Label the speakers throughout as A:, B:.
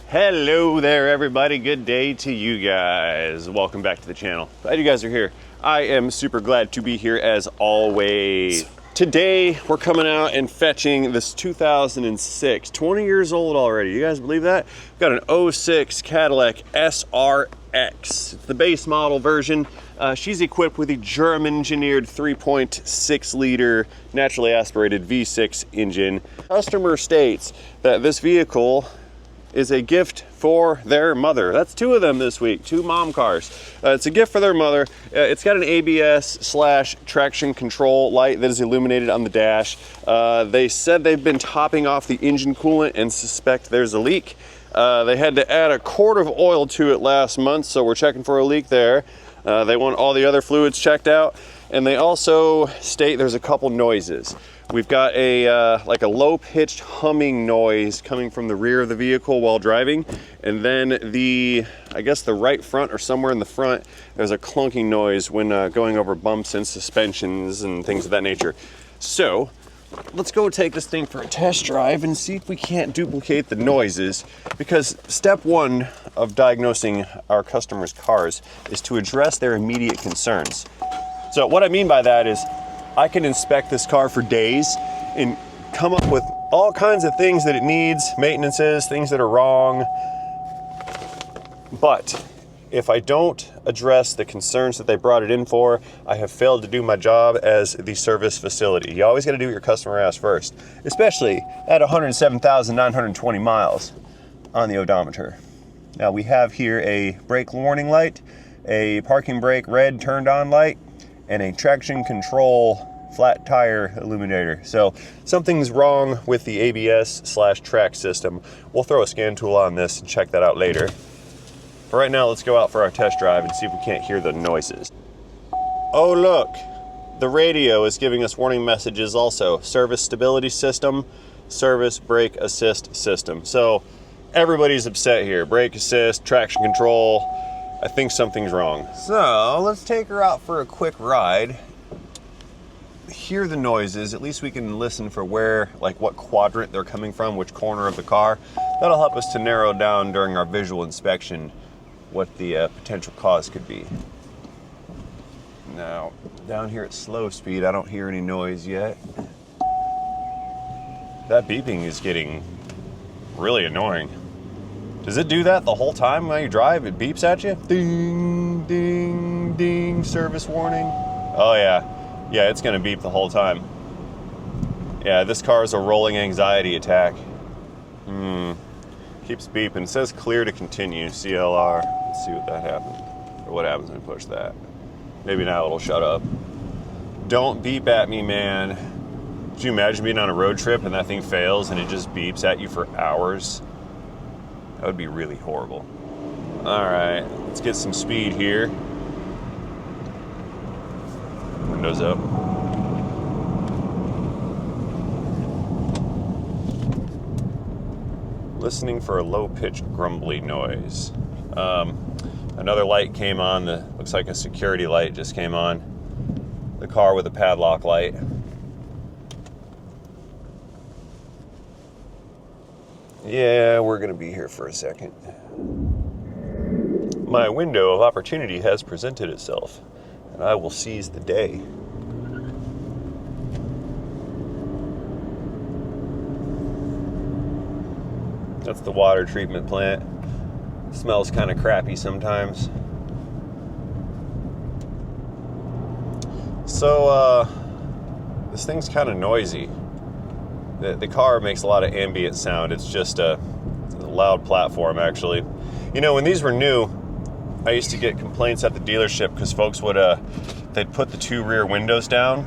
A: Hello there everybody, good day to you guys. Welcome back to the channel. Glad you guys are here. I am super glad to be here as always. Today we're coming out and fetching this 2006, 20 years old already. You guys believe that? We've got an 06 Cadillac SRX. It's the base model version. She's equipped with a German engineered 3.6 liter naturally aspirated V6 engine. Customer states that this vehicle is a gift for their mother. That's two of them this week, two mom cars. It's a gift for their mother. It's got an ABS/traction control light that is illuminated on the dash. They said they've been topping off the engine coolant and suspect there's a leak. They had to add a quart of oil to it last month, so we're checking for a leak there. They want all the other fluids checked out, and they also state there's a couple noises. We've got a like a low-pitched humming noise coming from the rear of the vehicle while driving, and then I guess the right front or somewhere in the front, there's a clunking noise when going over bumps and suspensions and things of that nature. So let's go take this thing for a test drive and see if we can't duplicate the noises, because step one of diagnosing our customers' cars is to address their immediate concerns. So what I mean by that is I can inspect this car for days and come up with all kinds of things that it needs, maintenances, things that are wrong. But if I don't address the concerns that they brought it in for, I have failed to do my job as the service facility. You always got to do what your customer asks first, especially at 107,920 miles on the odometer. Now we have here a brake warning light, a parking brake red turned on light, and a traction control flat tire illuminator. So something's wrong with the ABS/track system. We'll throw a scan tool on this and check that out later. For right now, let's go out for our test drive and see if we can't hear the noises. Oh look, the radio is giving us warning messages also. Service stability system, service brake assist system. So everybody's upset here. Brake assist, traction control. I think something's wrong. So let's take her out for a quick ride. Hear the noises. At least we can listen for where, like what quadrant they're coming from, which corner of the car. That'll help us to narrow down during our visual inspection what the potential cause could be. Now, down here at slow speed, I don't hear any noise yet. That beeping is getting really annoying. Does it do that the whole time while you drive? It beeps at you? Ding, ding, ding, service warning. Oh yeah. Yeah, it's gonna beep the whole time. Yeah, this car is a rolling anxiety attack. Keeps beeping. It says clear to continue, CLR. Let's see what that happens. Or what happens when I push that. Maybe now it'll shut up. Don't beep at me, man. Could you imagine being on a road trip and that thing fails and it just beeps at you for hours? That would be really horrible. All right, let's get some speed here. Windows up. Listening for a low-pitched grumbly noise. Another light came on. Looks like a security light just came on. The car with a padlock light. Yeah, we're gonna be here for a second. My window of opportunity has presented itself, and I will seize the day. That's the water treatment plant. It smells kind of crappy sometimes. So, this thing's kind of noisy. The car makes a lot of ambient sound. It's just a loud platform, actually. You know, when these were new, I used to get complaints at the dealership because folks would, they'd put the two rear windows down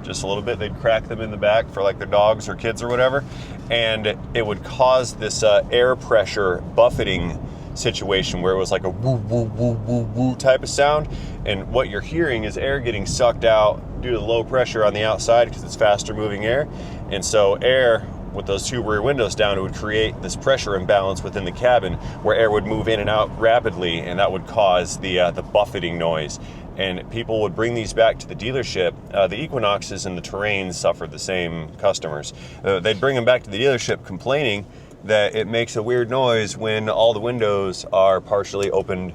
A: just a little bit. They'd crack them in the back for like their dogs or kids or whatever. And it would cause this air pressure buffeting situation where it was like a woo, woo, woo, woo, woo type of sound. And what you're hearing is air getting sucked out due to the low pressure on the outside because it's faster moving air. And so air, with those two rear windows down, it would create this pressure imbalance within the cabin where air would move in and out rapidly, and that would cause the buffeting noise. And people would bring these back to the dealership. The Equinoxes and the Terrains suffered the same customers. They'd bring them back to the dealership complaining, that it makes a weird noise when all the windows are partially opened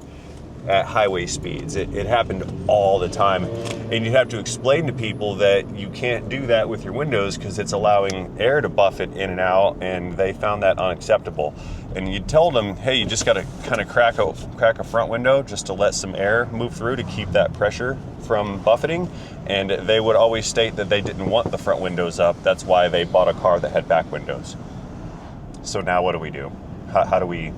A: at highway speeds. It happened all the time. And you'd have to explain to people that you can't do that with your windows because it's allowing air to buffet in and out, and they found that unacceptable. And you told them, hey, you just got to kind of crack a front window just to let some air move through to keep that pressure from buffeting. And they would always state that they didn't want the front windows up. That's why they bought a car that had back windows. So now what do we do? How do we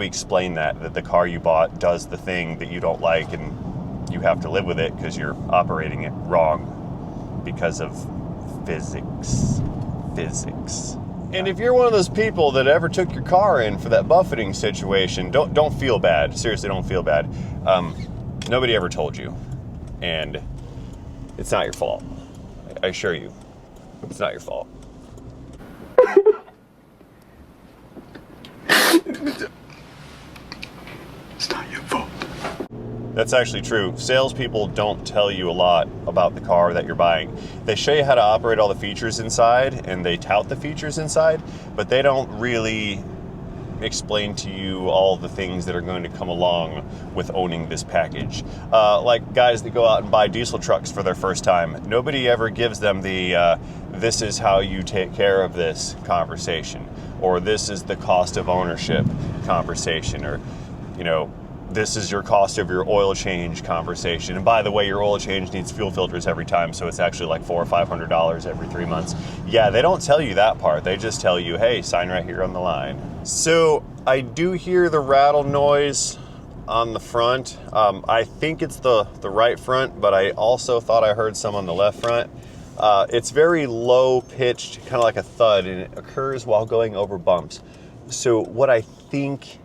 A: explain that the car you bought does the thing that you don't like and you have to live with it because you're operating it wrong because of physics. And if you're one of those people that ever took your car in for that buffeting situation, don't feel bad. Seriously, don't feel bad. Nobody ever told you, and it's not your fault. I assure you, it's not your fault.
B: It's not your fault.
A: That's actually true. Salespeople don't tell you a lot about the car that you're buying. They show you how to operate all the features inside, and they tout the features inside, but they don't really explain to you all the things that are going to come along with owning this package. Like guys that go out and buy diesel trucks for their first time, nobody ever gives them the this is how you take care of this conversation, or this is the cost of ownership conversation, or this is your cost of your oil change conversation. And by the way, your oil change needs fuel filters every time, so it's actually like $400 or $500 every 3 months. Yeah, they don't tell you that part. They just tell you, hey, sign right here on the line. So I do hear the rattle noise on the front. I think it's the right front, but I also thought I heard some on the left front. It's very low pitched, kind of like a thud, and it occurs while going over bumps. So what I think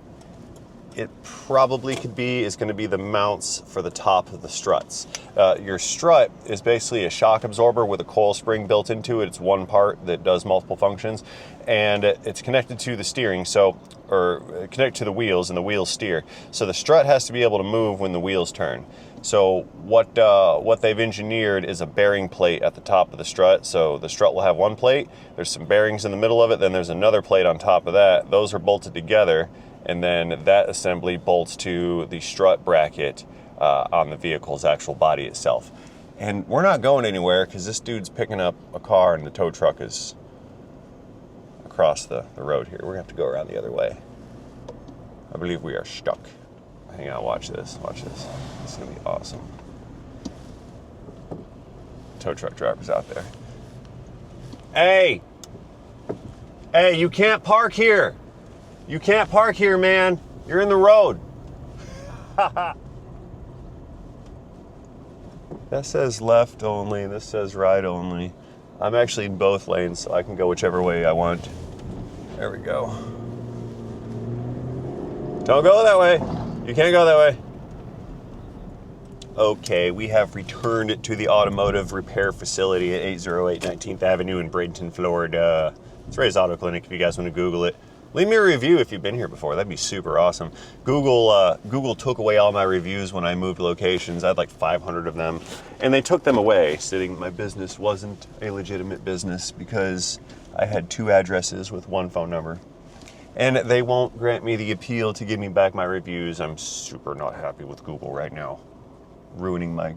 A: it probably could be is going to be the mounts for the top of the struts. Your strut is basically a shock absorber with a coil spring built into it. It's one part that does multiple functions, and it's connected to the steering, or connected to the wheels, and the wheels steer. So the strut has to be able to move when the wheels turn. So what they've engineered is a bearing plate at the top of the strut. So the strut will have one plate, there's some bearings in the middle of it, then there's another plate on top of that. Those are bolted together, and then that assembly bolts to the strut bracket on the vehicle's actual body itself. And we're not going anywhere because this dude's picking up a car and the tow truck is across the road here. We're gonna have to go around the other way. I believe we are stuck. Hang on, watch this. This is gonna be awesome. Tow truck driver's out there. Hey, you can't park here. You can't park here, man. You're in the road. That says left only. This says right only. I'm actually in both lanes, so I can go whichever way I want. There we go. Don't go that way. You can't go that way. Okay, we have returned to the automotive repair facility at 808 19th Avenue in Bradenton, Florida. It's Ray's Auto Clinic if you guys want to Google it. Leave me a review if you've been here before. That'd be super awesome. Google took away all my reviews when I moved locations. I had like 500 of them, and they took them away, stating my business wasn't a legitimate business because I had 2 addresses with 1 phone number. And they won't grant me the appeal to give me back my reviews. I'm super not happy with Google right now. Ruining my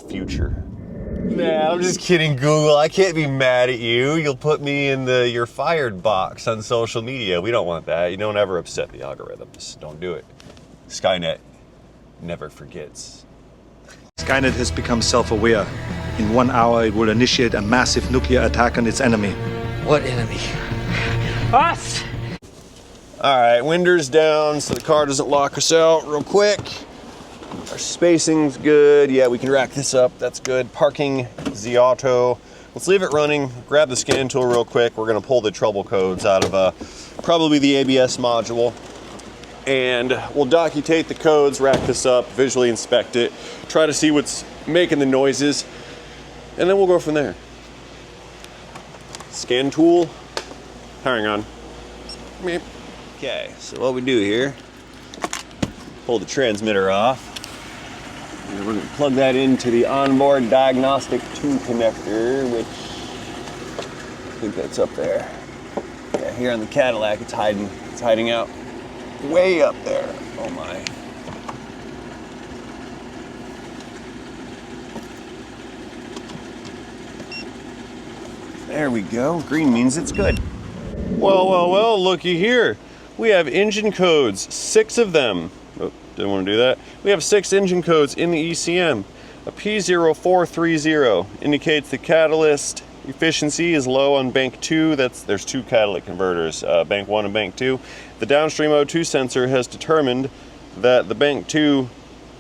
A: future. Man, I'm just kidding, Google. I can't be mad at you. You'll put me in the you're fired box on social media. We don't want that. You don't ever upset the algorithms. Don't do it. Skynet never forgets.
B: Skynet has become self-aware. In 1 hour, it will initiate a massive nuclear attack on its enemy.
C: What enemy? Us!
A: All right, winders down so the car doesn't lock us out real quick. Our spacing's good. Yeah, we can rack this up. That's good. Parking Z Auto. Let's leave it running. Grab the scan tool real quick. We're gonna pull the trouble codes out of probably the ABS module. And we'll document the codes, rack this up, visually inspect it, try to see what's making the noises, and then we'll go from there. Scan tool. Hang on. Okay, so what we do here, pull the transmitter off. And we're going to plug that into the onboard Diagnostic 2 connector, which I think that's up there. Okay. Here on the Cadillac, it's hiding out way up there. Oh my. There we go. Green means it's good. Well, looky here. We have engine codes, 6 of them. Oh, didn't want to do that. We have 6 engine codes in the ECM. A P0430 indicates the catalyst efficiency is low on bank 2. There's 2 catalytic converters, bank 1 and bank 2. The downstream O2 sensor has determined that the bank 2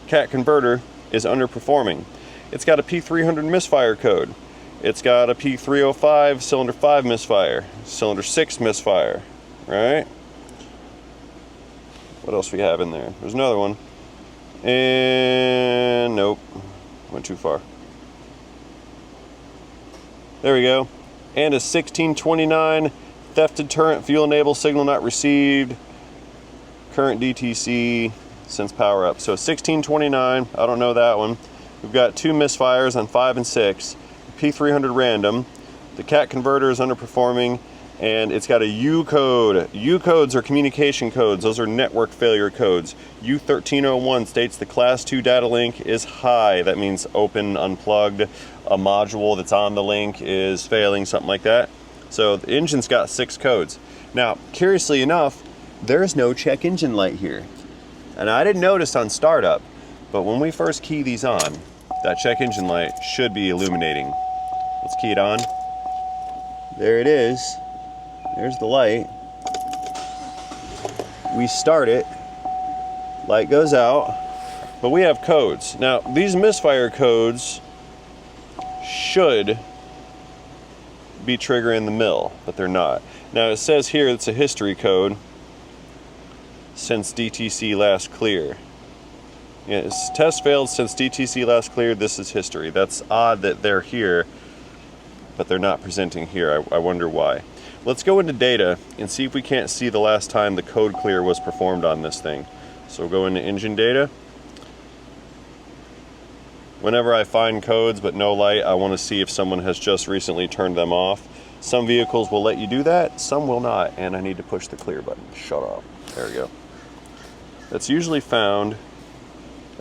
A: cat converter is underperforming. It's got a P300 misfire code. It's got a P305 cylinder 5 misfire, cylinder 6 misfire, right? What else we have in there? There's another one. And nope, went too far. There we go. And a 1629 theft deterrent fuel enable signal not received. Current DTC since power up. So 1629, I don't know that one. We've got 2 misfires on 5 and 6. P300 random. The cat converter is underperforming, and it's got a U code. U codes are communication codes. Those are network failure codes. U1301 states the class 2 data link is high. That means open, unplugged. A module that's on the link is failing, something like that. So the engine's got 6 codes. Now, curiously enough, there's no check engine light here. And I didn't notice on startup, but when we first key these on, that check engine light should be illuminating. Let's key it on. There it is. There's the light. We start it. Light goes out. But we have codes. Now, these misfire codes should be triggering the mill, but they're not. Now, it says here it's a history code since DTC last clear. Yes, test failed since DTC last cleared. This is history. That's odd that they're here, but they're not presenting here. I wonder why. Let's go into data and see if we can't see the last time the code clear was performed on this thing. So we'll go into engine data. Whenever I find codes but no light, I want to see if someone has just recently turned them off. Some vehicles will let you do that, some will not, and I need to push the clear button. Shut up. There we go. That's usually found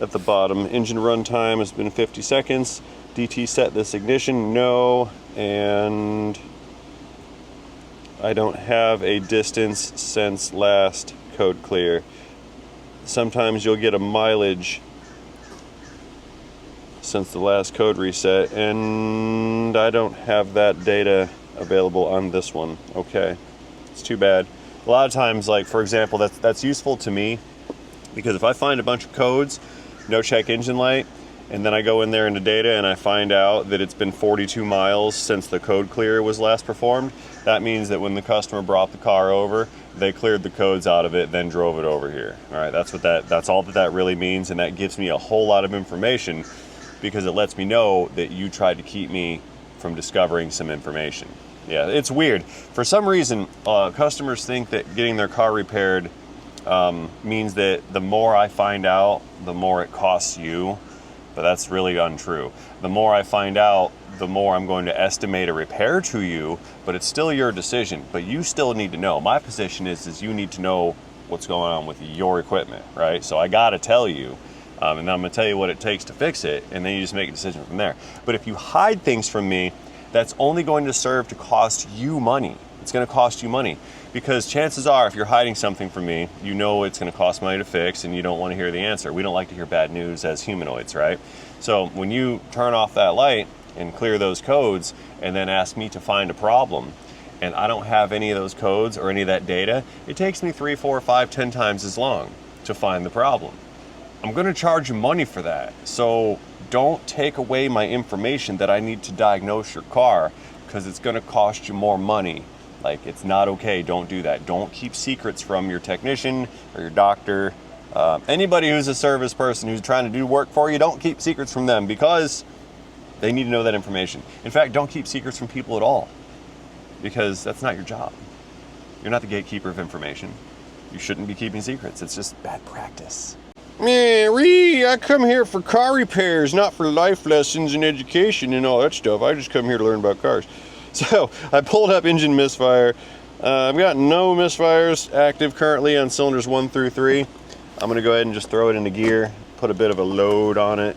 A: at the bottom. Engine runtime has been 50 seconds. DT set this ignition, no, and I don't have a distance since last code clear. Sometimes you'll get a mileage since the last code reset, and I don't have that data available on this one. Okay, it's too bad. A lot of times, like for example, that's useful to me, because if I find a bunch of codes, no check engine light, and then I go in there into data and I find out that it's been 42 miles since the code clear was last performed, that means that when the customer brought the car over, they cleared the codes out of it, then drove it over here. All right, that's all that really means, and that gives me a whole lot of information, because it lets me know that you tried to keep me from discovering some information. Yeah, it's weird. For some reason, customers think that getting their car repaired means that the more I find out, the more it costs you, but that's really untrue. The more I find out, the more I'm going to estimate a repair to you, but it's still your decision, but you still need to know. My position is you need to know what's going on with your equipment, right? So I gotta tell you, and then I'm gonna tell you what it takes to fix it, and then you just make a decision from there. But if you hide things from me, that's only going to serve to cost you money. It's gonna cost you money, because chances are if you're hiding something from me, you know it's gonna cost money to fix, and you don't wanna hear the answer. We don't like to hear bad news as humanoids, right? So when you turn off that light and clear those codes and then ask me to find a problem, and I don't have any of those codes or any of that data, it takes me 3, 4, 5, 10 times as long to find the problem. I'm gonna charge you money for that. So don't take away my information that I need to diagnose your car, because it's gonna cost you more money. Like, it's not okay, don't do that. Don't keep secrets from your technician or your doctor. Anybody who's a service person who's trying to do work for you, don't keep secrets from them, because they need to know that information. In fact, don't keep secrets from people at all, because that's not your job. You're not the gatekeeper of information. You shouldn't be keeping secrets. It's just bad practice. Mary, I come here for car repairs, not for life lessons and education and all that stuff. I just come here to learn about cars. So I pulled up engine misfire. I've got no misfires active currently on cylinders 1 through 3. I'm gonna go ahead and just throw it into gear, put a bit of a load on it.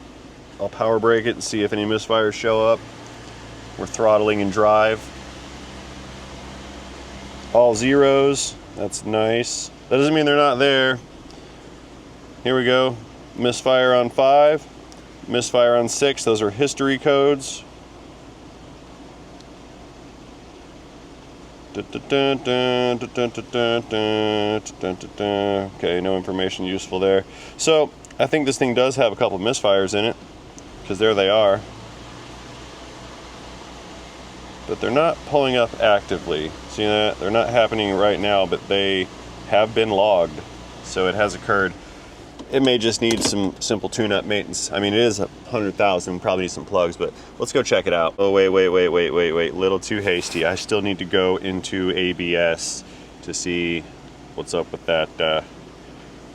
A: I'll power brake it and see if any misfires show up. We're throttling in drive. All zeros, that's nice. That doesn't mean they're not there. Here we go, misfire on 5, misfire on 6, those are history codes. Okay, no information useful there. So I think this thing does have a couple misfires in it, because there they are. But they're not pulling up actively. See that? They're not happening right now, but they have been logged. So it has occurred. It may just need some simple tune-up maintenance. I mean, it is 100,000, probably need some plugs, but let's go check it out. Oh, wait, little too hasty. I still need to go into ABS to see what's up with that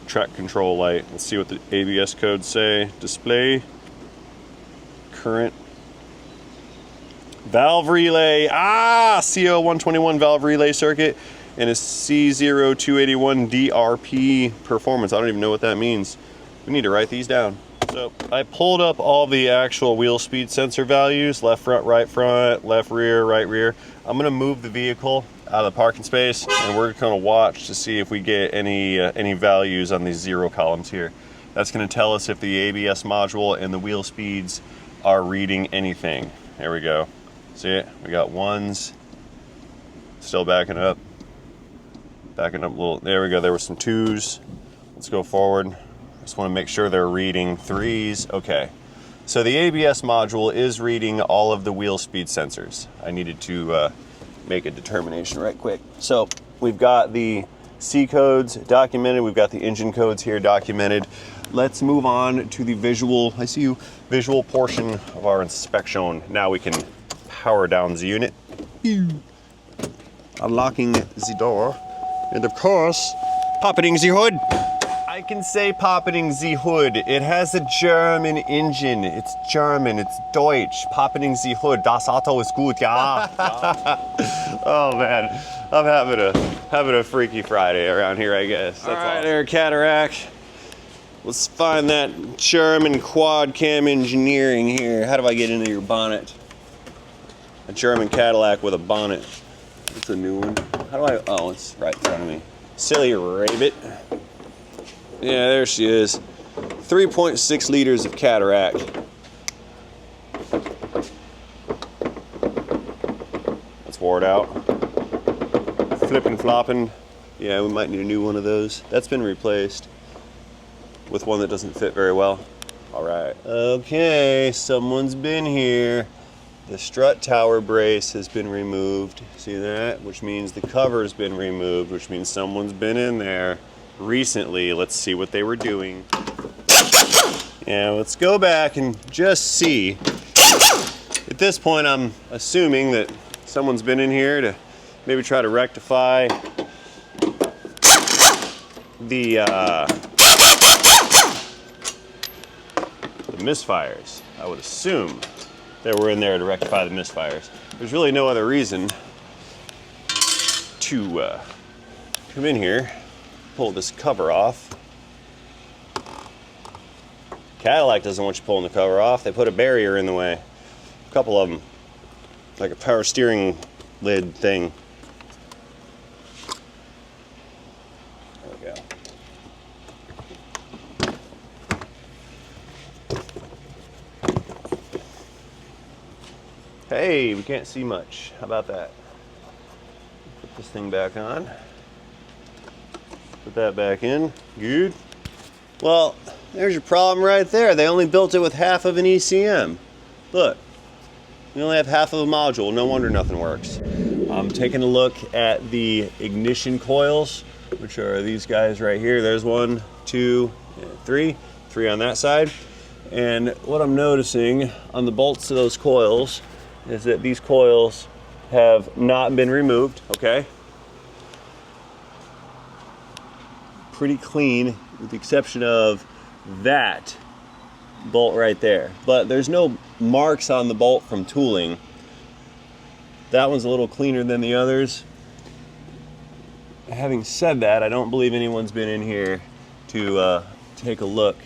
A: track control light. Let's see what the ABS codes say. Display, current, valve relay, CO121 valve relay circuit, and a C0281 DRP performance. I don't even know what that means. We need to write these down. So I pulled up all the actual wheel speed sensor values, left front, left rear, right rear. I'm gonna move the vehicle out of the parking space and we're gonna watch to see if we get any values on these zero columns here. That's gonna tell us if the ABS module and the wheel speeds are reading anything. There we go. See it? We got ones, still backing up. Backing up a little, there we go, there were some 2s. Let's go forward. Just want to make sure they're reading 3s. Okay, so the ABS module is reading all of the wheel speed sensors. I needed to make a determination right quick. So we've got the C codes documented, we've got the engine codes here documented. Let's move on to the visual, I see you, visual portion of our inspection. Now we can power down the unit. Unlocking the door. And of course, popping the hood. I can say popping the hood. It has a German engine. It's German, it's Deutsch. Popping the hood. Das Auto ist gut, ja. Oh man, I'm having a freaky Friday around here, I guess. That's all right, there, Cadillac. Let's find that German quad cam engineering here. How do I get into your bonnet? A German Cadillac with a bonnet. It's a new one. How do I, oh, it's right in front of me. Silly rabbit. Yeah, there she is. 3.6 liters of Cadillac. That's wore it out. Flipping, flopping. Yeah, we might need a new one of those. That's been replaced with one that doesn't fit very well. All right. Okay, someone's been here. The strut tower brace has been removed. See that? Which means the cover's been removed, which means someone's been in there recently. Let's see what they were doing. Yeah, let's go back and just see. At this point, I'm assuming that someone's been in here to maybe try to rectify the misfires. I would assume they were in there to rectify the misfires. There's really no other reason to come in here, pull this cover off. Cadillac doesn't want you pulling the cover off. They put a barrier in the way. A couple of them, like a power steering lid thing. There we go. Hey, we can't see much. How about that? Put this thing back on. Put that back in. Good. Well, there's your problem right there. They only built it with half of an ECM. Look, we only have half of a module. No wonder nothing works. I'm taking a look at the ignition coils, which are these guys right here. There's 1, 2, 3. 3 on that side. And what I'm noticing on the bolts of those coils is that these coils have not been removed, okay? Pretty clean, with the exception of that bolt right there. But there's no marks on the bolt from tooling. That one's a little cleaner than the others. having said that, I don't believe anyone's been in here to take a look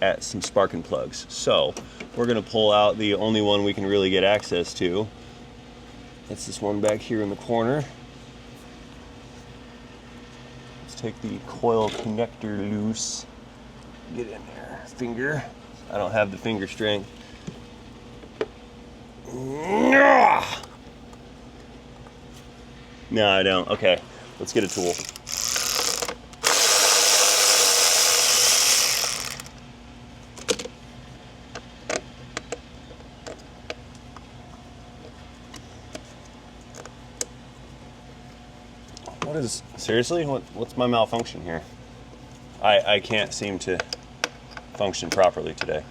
A: at some sparking plugs. So we're gonna pull out the only one we can really get access to. It's this one back here in the corner. Let's take the coil connector loose. Get in there, finger. I don't have the finger strength. No, I don't. Okay, let's get a tool. What is, seriously? What's my malfunction here? I can't seem to function properly today.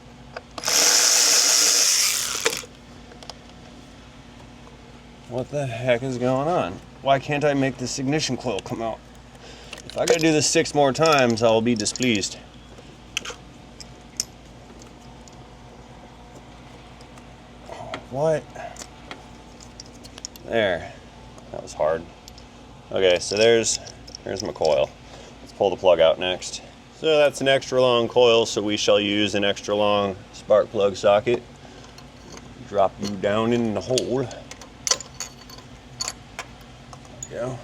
A: What the heck is going on? Why can't I make this ignition coil come out? If I gotta do this 6 more times, I'll be displeased. What? There. That was hard. Okay, so there's my coil. Let's pull the plug out next. So that's an extra long coil, so we shall use an extra long spark plug socket. Drop you down in the hole. Go.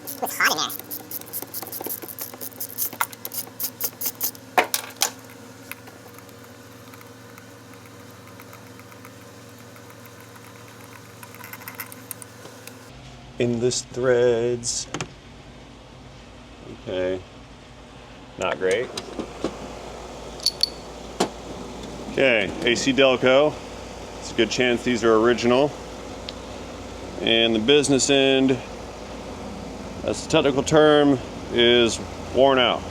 D: It's hot in there.
A: Endless threads. Okay. Not great. Okay, AC Delco. It's a good chance these are original. And the business end, that's the technical term, is worn out.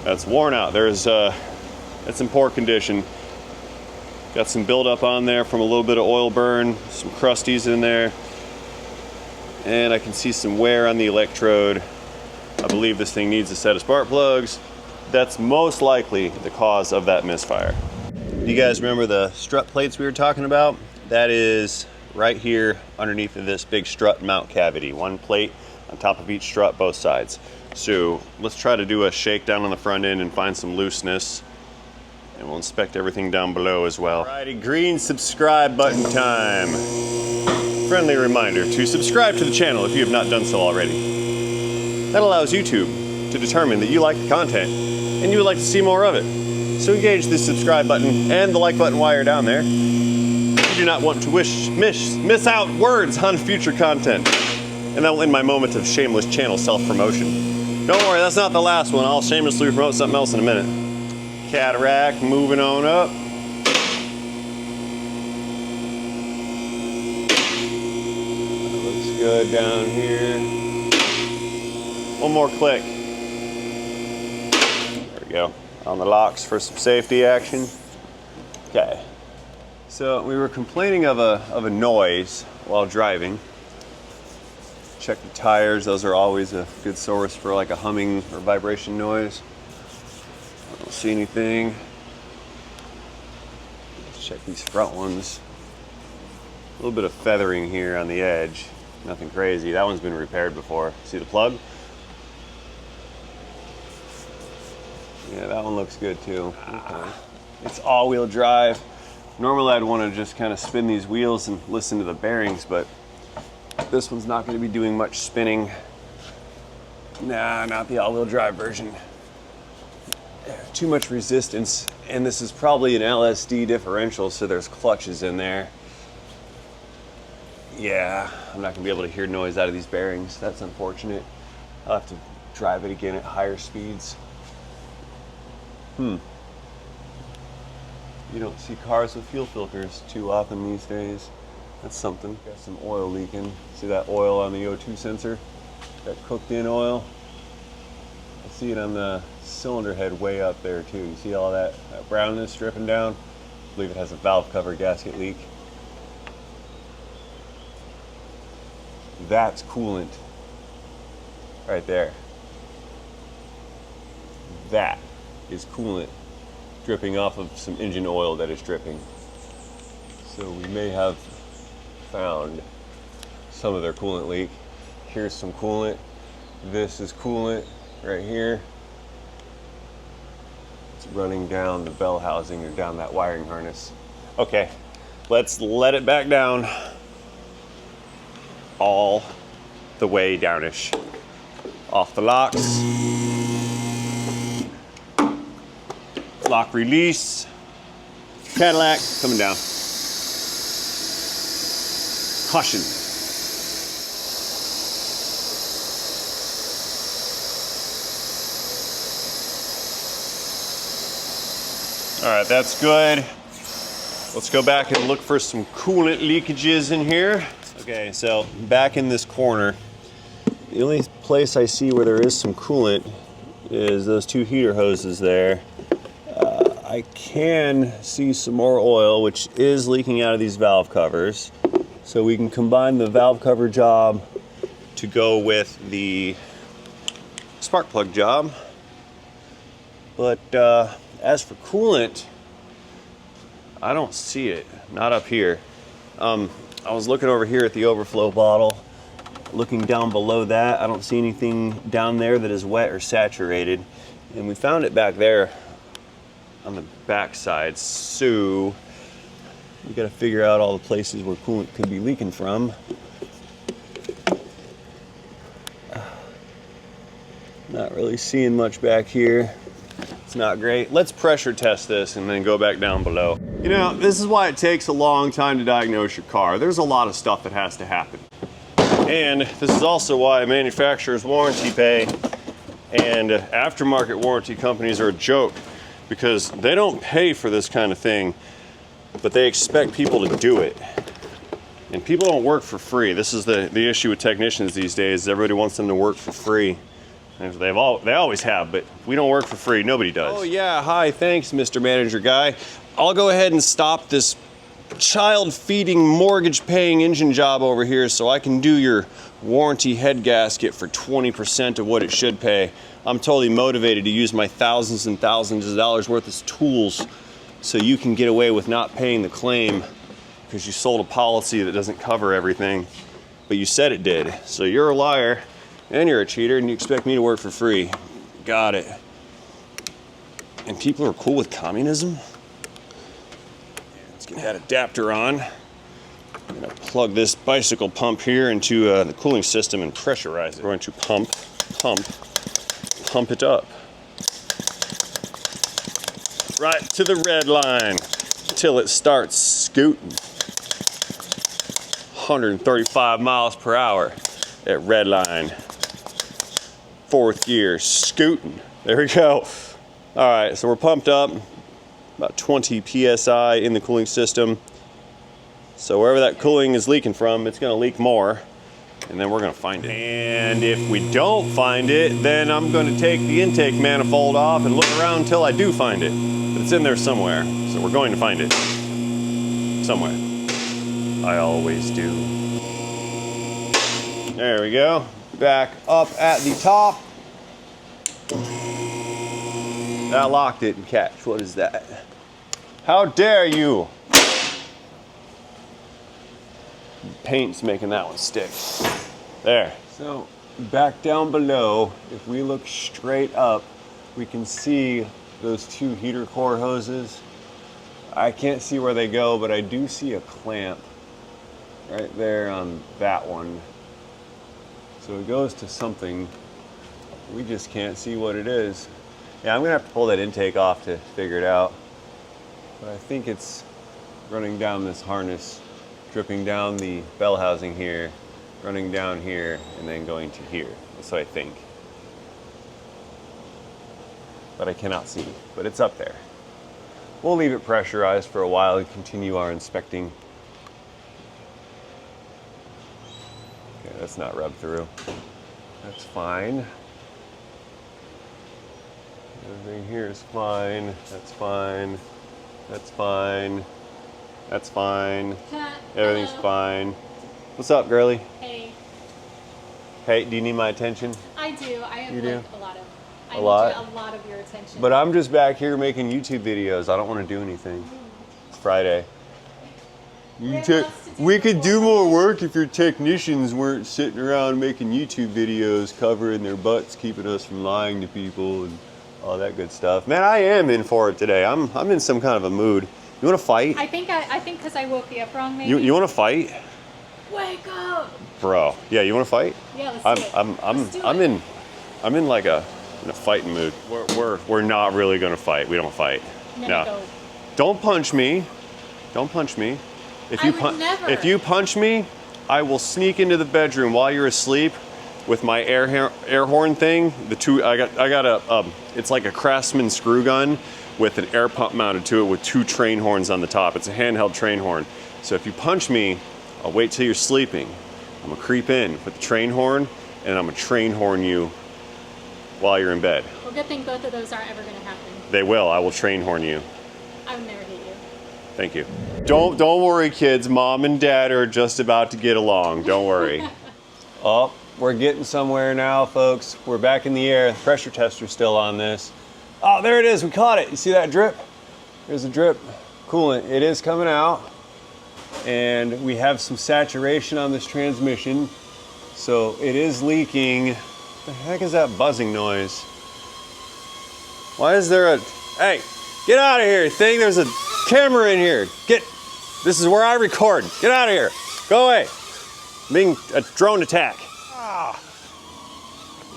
A: That's worn out. It's in poor condition. Got some buildup on there from a little bit of oil burn, some crusties in there. And I can see some wear on the electrode. I believe this thing needs a set of spark plugs. That's most likely the cause of that misfire. Do you guys remember the strut plates we were talking about? That is right here underneath of this big strut mount cavity. One plate on top of each strut, both sides. So let's try to do a shakedown on the front end and find some looseness. And we'll inspect everything down below as well. Alrighty, green subscribe button time. Friendly reminder to subscribe to the channel if you have not done so already. That allows YouTube to determine that you like the content and you would like to see more of it. So engage the subscribe button and the like button while you're down there. You do not want to miss out words on future content. And that will end my moment of shameless channel self-promotion. Don't worry, that's not the last one. I'll shamelessly promote something else in a minute. Cataract, moving on up. That looks good down here. One more click. There we go. On the locks for some safety action. Okay. So we were complaining of a noise while driving. Check the tires. Those are always a good source for like a humming or vibration noise. I don't see anything. Let's check these front ones. A little bit of feathering here on the edge. Nothing crazy. That one's been repaired before. See the plug? Yeah, that one looks good too. Okay. It's all-wheel drive. Normally I'd want to just kind of spin these wheels and listen to the bearings, but this one's not going to be doing much spinning. Nah, not the all-wheel drive version. Too much resistance, and this is probably an LSD differential, so there's clutches in there. Yeah, I'm not going to be able to hear noise out of these bearings. That's unfortunate. I'll have to drive it again at higher speeds. You don't see cars with fuel filters too often these days. That's something. Got some oil leaking. See that oil on the O2 sensor? That cooked in oil? I see it on the cylinder head way up there too. You see all that brownness dripping down? I believe it has a valve cover gasket leak. That's coolant. Right there. That is coolant dripping off of some engine oil that is dripping. So we may have found some of their coolant leak. Here's some coolant. This is coolant right here. It's running down the bell housing or down that wiring harness. Okay, let's let it back down all the way downish. Off the locks. Lock release. Cadillac coming down. Caution. All right, that's good. Let's go back and look for some coolant leakages in here. Okay, so back in this corner, the only place I see where there is some coolant is those two heater hoses there. I can see some more oil, which is leaking out of these valve covers. So we can combine the valve cover job to go with the spark plug job. But as for coolant, I don't see it, not up here. I was looking over here at the overflow bottle, looking down below that. I don't see anything down there that is wet or saturated. And we found it back there on the back side. So we gotta figure out all the places where coolant could be leaking from. Not really seeing much back here. It's not great. Let's pressure test this and then go back down below. You know, this is why it takes a long time to diagnose your car. There's a lot of stuff that has to happen. And this is also why manufacturer's warranty pay and aftermarket warranty companies are a joke, because they don't pay for this kind of thing, but they expect people to do it. And people don't work for free. This is the issue with technicians these days. Everybody wants them to work for free. And they always have, but we don't work for free. Nobody does. Oh yeah, hi, thanks, Mr. Manager Guy. I'll go ahead and stop this child-feeding, mortgage-paying engine job over here so I can do your warranty head gasket for 20% of what it should pay. I'm totally motivated to use my thousands and thousands of dollars worth of tools so you can get away with not paying the claim because you sold a policy that doesn't cover everything, but you said it did. So you're a liar and you're a cheater and you expect me to work for free. Got it. And people are cool with communism? Let's get that adapter on. I'm gonna plug this bicycle pump here into the cooling system and pressurize it. We're going to pump it up. Right to the red line until it starts scooting. 135 miles per hour at red line. Fourth gear, scooting. There we go. All right, so we're pumped up, about 20 PSI in the cooling system. So wherever that cooling is leaking from, it's gonna leak more, and then we're gonna find it. And if we don't find it, then I'm gonna take the intake manifold off and look around until I do find it. But it's in there somewhere, so we're going to find it. Somewhere. I always do. There we go. Back up at the top. That lock didn't catch. What is that? How dare you? Paint's making that one stick. There. So back down below, if we look straight up, we can see those two heater core hoses. I can't see where they go, but I do see a clamp right there on that one. So it goes to something. We just can't see what it is. Yeah, I'm gonna have to pull that intake off to figure it out. But I think it's running down this harness, dripping down the bell housing here, running down here, and then going to here. That's what I think. But I cannot see, but it's up there. We'll leave it pressurized for a while and continue our inspecting. Okay, that's not rubbed through. That's fine. Everything here is fine. That's fine. That's fine. That's fine. Everything's fine. What's up, girlie?
D: Hey.
A: Hey, do you need my attention?
D: I do. I have
A: You do?
D: a lot of. I
A: A lot?
D: need a lot of your attention.
A: But I'm just back here making YouTube videos. I don't want to do anything. It's Friday. We could do more work if your technicians weren't sitting around making YouTube videos covering their butts, keeping us from lying to people and all that good stuff. Man, I am in for it today. I'm in some kind of a mood. You want to fight?
D: I think because I woke you up wrong, maybe.
A: You want to fight?
D: Wake up,
A: Bro. Yeah, you want to fight?
D: Yeah, let's do it.
A: I'm in like a fighting mood. We're not really gonna fight. We don't fight. No. Don't punch me. Don't punch me. If you punch me, I will sneak into the bedroom while you're asleep with my air horn thing. I got a it's like a Craftsman screw gun with an air pump mounted to it with 2 train horns on the top. It's a handheld train horn. So if you punch me, I'll wait till you're sleeping. I'm gonna creep in with the train horn and I'm gonna train horn you while you're in bed.
D: Well, good thing both of those aren't ever gonna happen.
A: They will. I will train horn you.
D: I would never hit you.
A: Thank you. Don't worry, kids. Mom and Dad are just about to get along. Don't worry. Oh, we're getting somewhere now, folks. We're back in the air. The pressure tester's still on this. Oh, there it is. We caught it. You see that drip? There's a drip. Coolant. It is coming out. And we have some saturation on this transmission. So it is leaking. What the heck is that buzzing noise? Why is there a... Hey, get out of here, thing. There's a camera in here. This is where I record. Get out of here. Go away. Being a drone attack.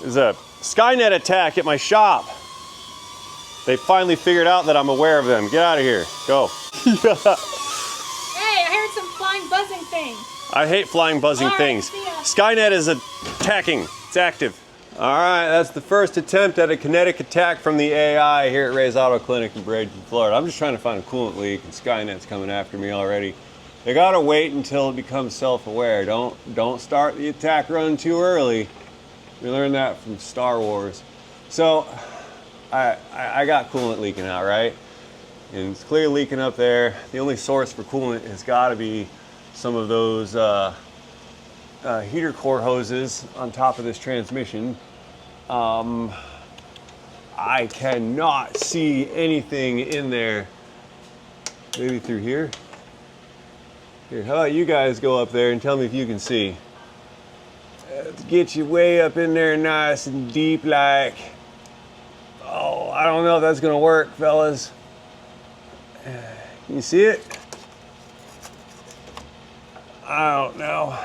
A: There's a Skynet attack at my shop. They finally figured out that I'm aware of them. Get out of here. Go.
D: Hey, I heard some flying buzzing thing.
A: I hate flying buzzing things. Skynet is attacking. It's active. All right, that's the first attempt at a kinetic attack from the AI here at Ray's Auto Clinic in Bradenton, Florida. I'm just trying to find a coolant leak and Skynet's coming after me already. They gotta wait until it becomes self-aware. Don't start the attack run too early. We learned that from Star Wars. So I got coolant leaking out, right? And it's clearly leaking up there. The only source for coolant has gotta be some of those heater core hoses on top of this transmission. I cannot see anything in there. Maybe through here? Here, how about you guys go up there and tell me if you can see. Let's get you way up in there nice and deep like. Oh, I don't know if that's gonna work, fellas. Can you see it? I don't know.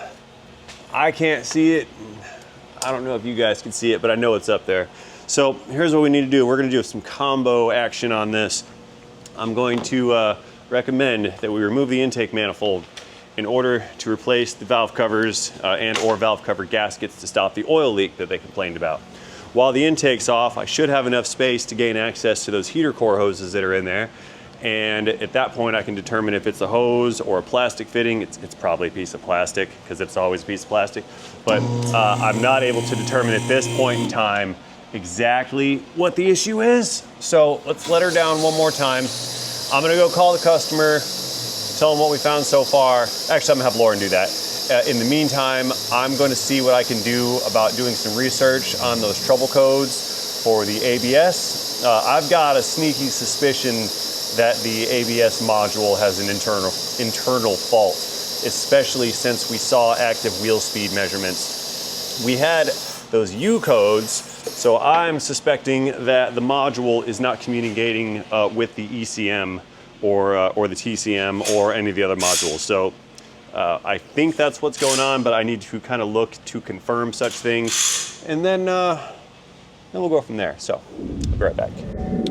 A: I can't see it. I don't know if you guys can see it, but I know it's up there. So here's what we need to do. We're gonna do some combo action on this. I'm going to recommend that we remove the intake manifold in order to replace the valve covers and or valve cover gaskets to stop the oil leak that they complained about. While the intake's off, I should have enough space to gain access to those heater core hoses that are in there. And at that point, I can determine if it's a hose or a plastic fitting. It's probably a piece of plastic because it's always a piece of plastic. But I'm not able to determine at this point in time exactly what the issue is. So let's let her down one more time. I'm gonna go call the customer, tell them what we found so far. Actually, I'm gonna have Lauren do that. In the meantime, I'm gonna see what I can do about doing some research on those trouble codes for the ABS. I've got a sneaky suspicion that the ABS module has an internal fault, especially since we saw active wheel speed measurements. We had those U codes, so I'm suspecting that the module is not communicating with the ECM or the TCM or any of the other modules. So I think that's what's going on, but I need to kind of look to confirm such things, and then we'll go from there. So I'll be right back.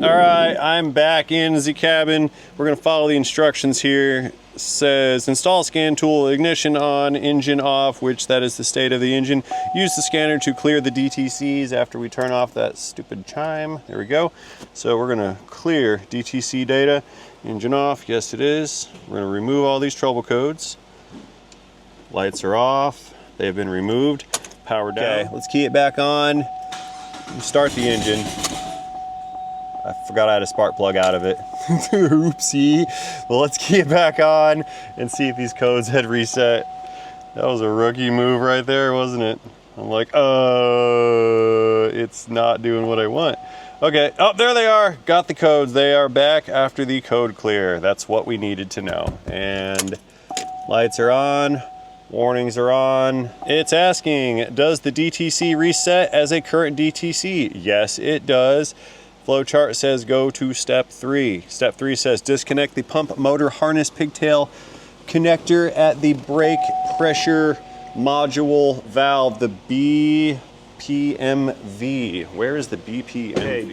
A: All right, I'm back in the cabin. We're gonna follow the instructions here. It says install scan tool, ignition on, engine off, which that is the state of the engine. Use the scanner to clear the DTCs after we turn off that stupid chime. There we go. So we're gonna clear DTC data. Engine off, yes it is. We're gonna remove all these trouble codes. Lights are off, they've been removed. Power down. Okay, let's key it back on. Start the engine. I forgot I had a spark plug out of it. Oopsie. Well, let's key it back on and see if these codes had reset. That was a rookie move right there, wasn't it? I'm like, it's not doing what I want. Okay, oh, there they are. Got the codes. They are back after the code clear. That's what we needed to know. And Lights are on, warnings are on. It's asking, does the DTC reset as a current DTC? Yes, it does. Flowchart says go to step 3. Step 3 says disconnect the pump motor harness pigtail connector at the brake pressure module valve, the BPMV. Where is the BPMV? Okay,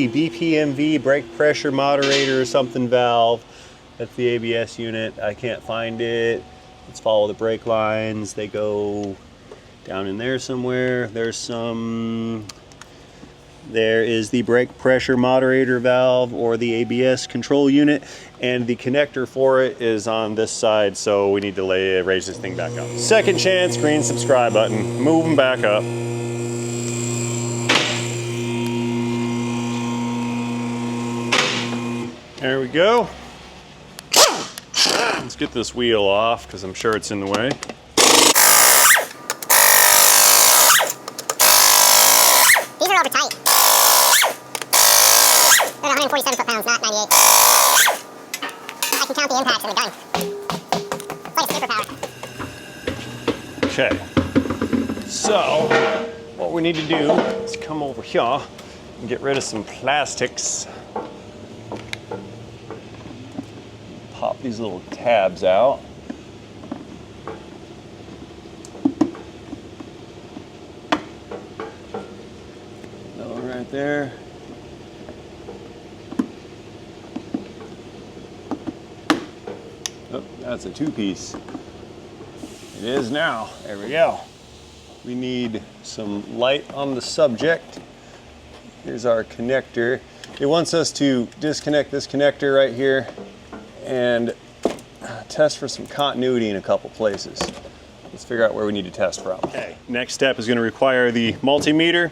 A: BPMV, brake pressure moderator or something valve. That's the ABS unit. I can't find it. Let's follow the brake lines. They go down in there somewhere. There is the brake pressure moderator valve or the ABS control unit, and the connector for it is on this side, so we need to raise this thing back up. Second chance, green subscribe button. Move them back up. There we go. Let's get this wheel off because I'm sure it's in the way.
E: These are over tight. They're 147 foot-pounds, not 98. I can count the impacts in the gun. It's like a superpower.
A: Okay. So, what we need to do is come over here and get rid of some plastics. Pop these little tabs out. Another one right there. Oh, that's a 2-piece. It is now. There we go. We need some light on the subject. Here's our connector. It wants us to disconnect this connector right here and test for some continuity in a couple places. Let's figure out where we need to test from. Okay. Next step is going to require the multimeter.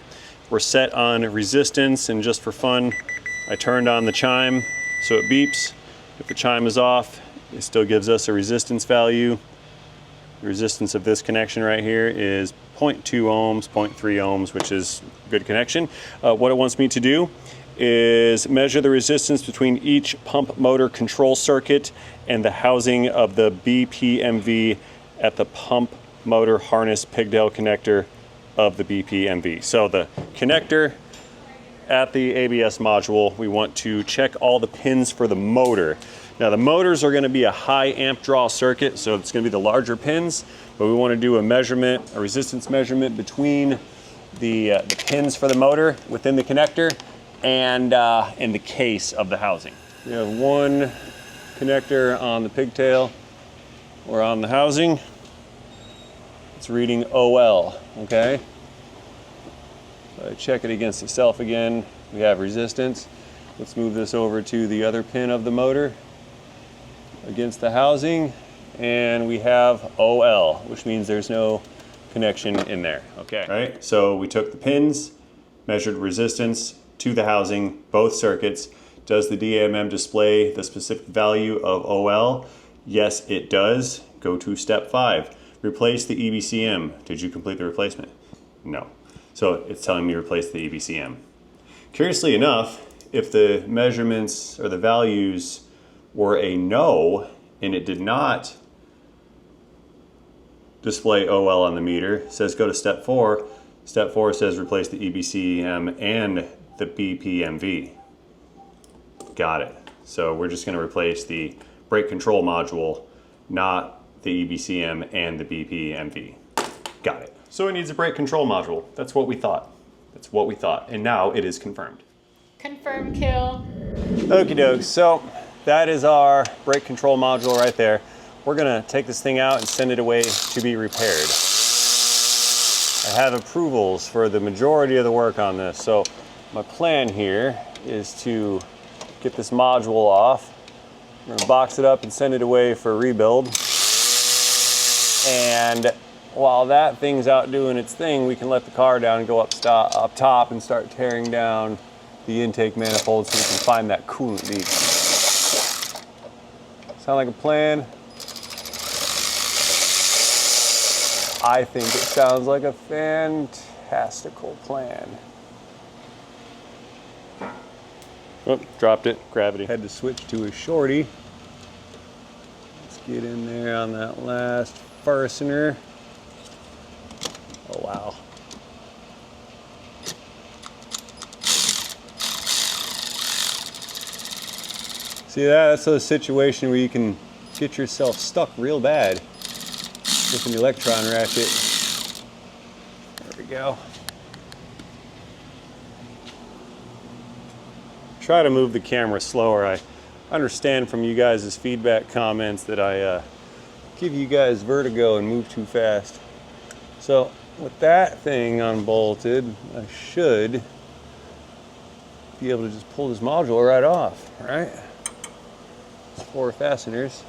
A: We're set on resistance, and just for fun, I turned on the chime so it beeps. If the chime is off, it still gives us a resistance value. The resistance of this connection right here is 0.2 ohms, 0.3 ohms, which is good connection. What it wants me to do is measure the resistance between each pump motor control circuit and the housing of the BPMV at the pump motor harness pigtail connector of the BPMV. So the connector at the ABS module, we want to check all the pins for the motor. Now the motors are going to be a high amp draw circuit, so it's going to be the larger pins, but we want to do a measurement, a resistance measurement between the pins for the motor within the connector and in the case of the housing. We have one connector on the pigtail or on the housing. It's reading OL, okay? So I check it against itself again. We have resistance. Let's move this over to the other pin of the motor against the housing, and we have OL, which means there's no connection in there, okay? All right, so we took the pins, measured resistance to the housing, both circuits. Does the DAMM display the specific value of OL? Yes, it does. Go to step 5. Replace the EBCM. Did you complete the replacement? No. So it's telling me to replace the EBCM. Curiously enough, if the measurements or the values were a no and it did not display OL on the meter, it says go to step 4. Step 4 says replace the EBCM and the BPMV. Got it. So we're just going to replace the brake control module, not the EBCM and the BPMV. Got it. So it needs a brake control module. That's what we thought. That's what we thought. And now it is confirmed.
D: Confirm kill.
A: Okie doke. So that is our brake control module right there. We're gonna take this thing out and send it away to be repaired. I have approvals for the majority of the work on this. So my plan here is to get this module off. I'm gonna box it up and send it away for rebuild. And while that thing's out doing its thing, we can let the car down and go up top and start tearing down the intake manifold so we can find that coolant leak. Sound like a plan? I think it sounds like a fantastical plan. Oh, dropped it, gravity. Had to switch to a shorty. Let's Get in there on that last fastener. Oh, wow. See that? That's a situation where you can get yourself stuck real bad with an electron ratchet. There we go. Try to move the camera slower. I understand from you guys' feedback comments that I give you guys vertigo and move too fast. So with that thing unbolted, I should be able to just pull this module right off, right? 4 fasteners.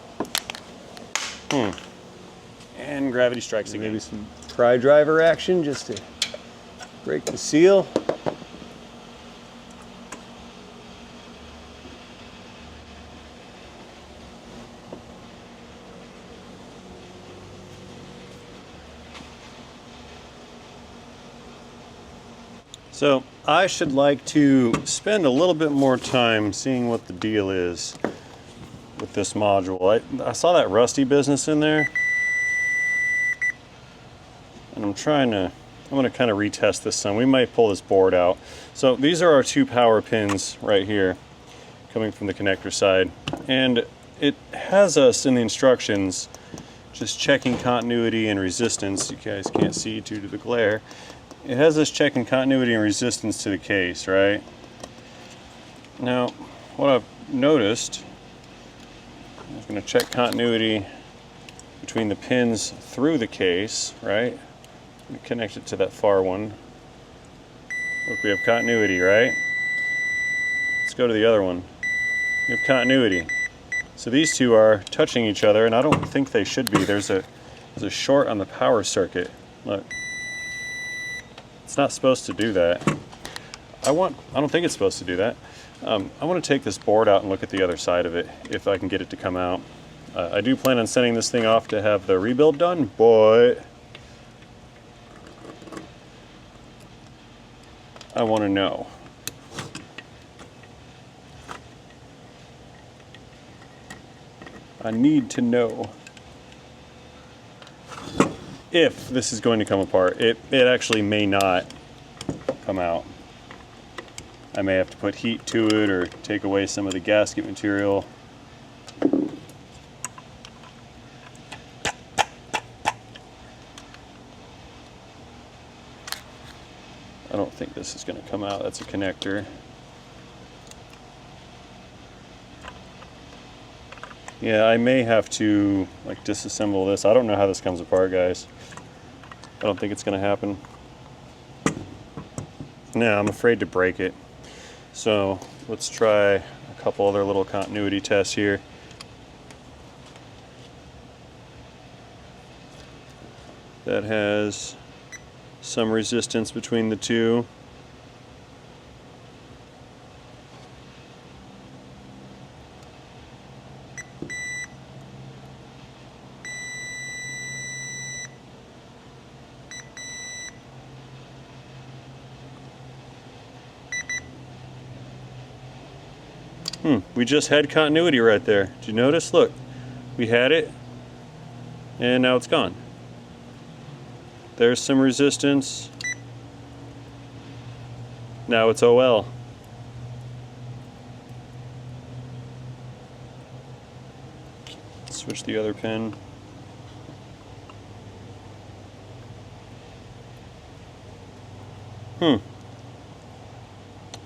A: And gravity strikes again. Maybe some pry driver action just to break the seal. So I should like to spend a little bit more time seeing what the deal is with this module. I saw that rusty business in there, and I'm going to kind of retest this some. We might pull this board out. So these are our 2 power pins right here coming from the connector side, and it has us in the instructions just checking continuity and resistance. You guys can't see due to the glare. It has us checking continuity and resistance to the case, right? Now, what I've noticed, I'm going to check continuity between the pins through the case, right? Connect it to that far one. Look, we have continuity, right? Let's go to the other one. We have continuity. So these two are touching each other, and I don't think they should be. There's a short on the power circuit. Look. It's not supposed to do that. I don't think it's supposed to do that. I want to take this board out and look at the other side of it if I can get it to come out. I do plan on sending this thing off to have the rebuild done, but I want to know. I need to know if this is going to come apart. It actually may not come out. I may have to put heat to it or take away some of the gasket material. I don't think this is going to come out. That's a connector. Yeah, I may have to like disassemble this. I don't know how this comes apart, guys. I don't think it's going to happen. No, I'm afraid to break it. So let's try a couple other little continuity tests here. That has some resistance between the two. We just had continuity right there. Did you notice? Look, we had it, and now it's gone. There's some resistance. Now it's OL. Switch the other pin.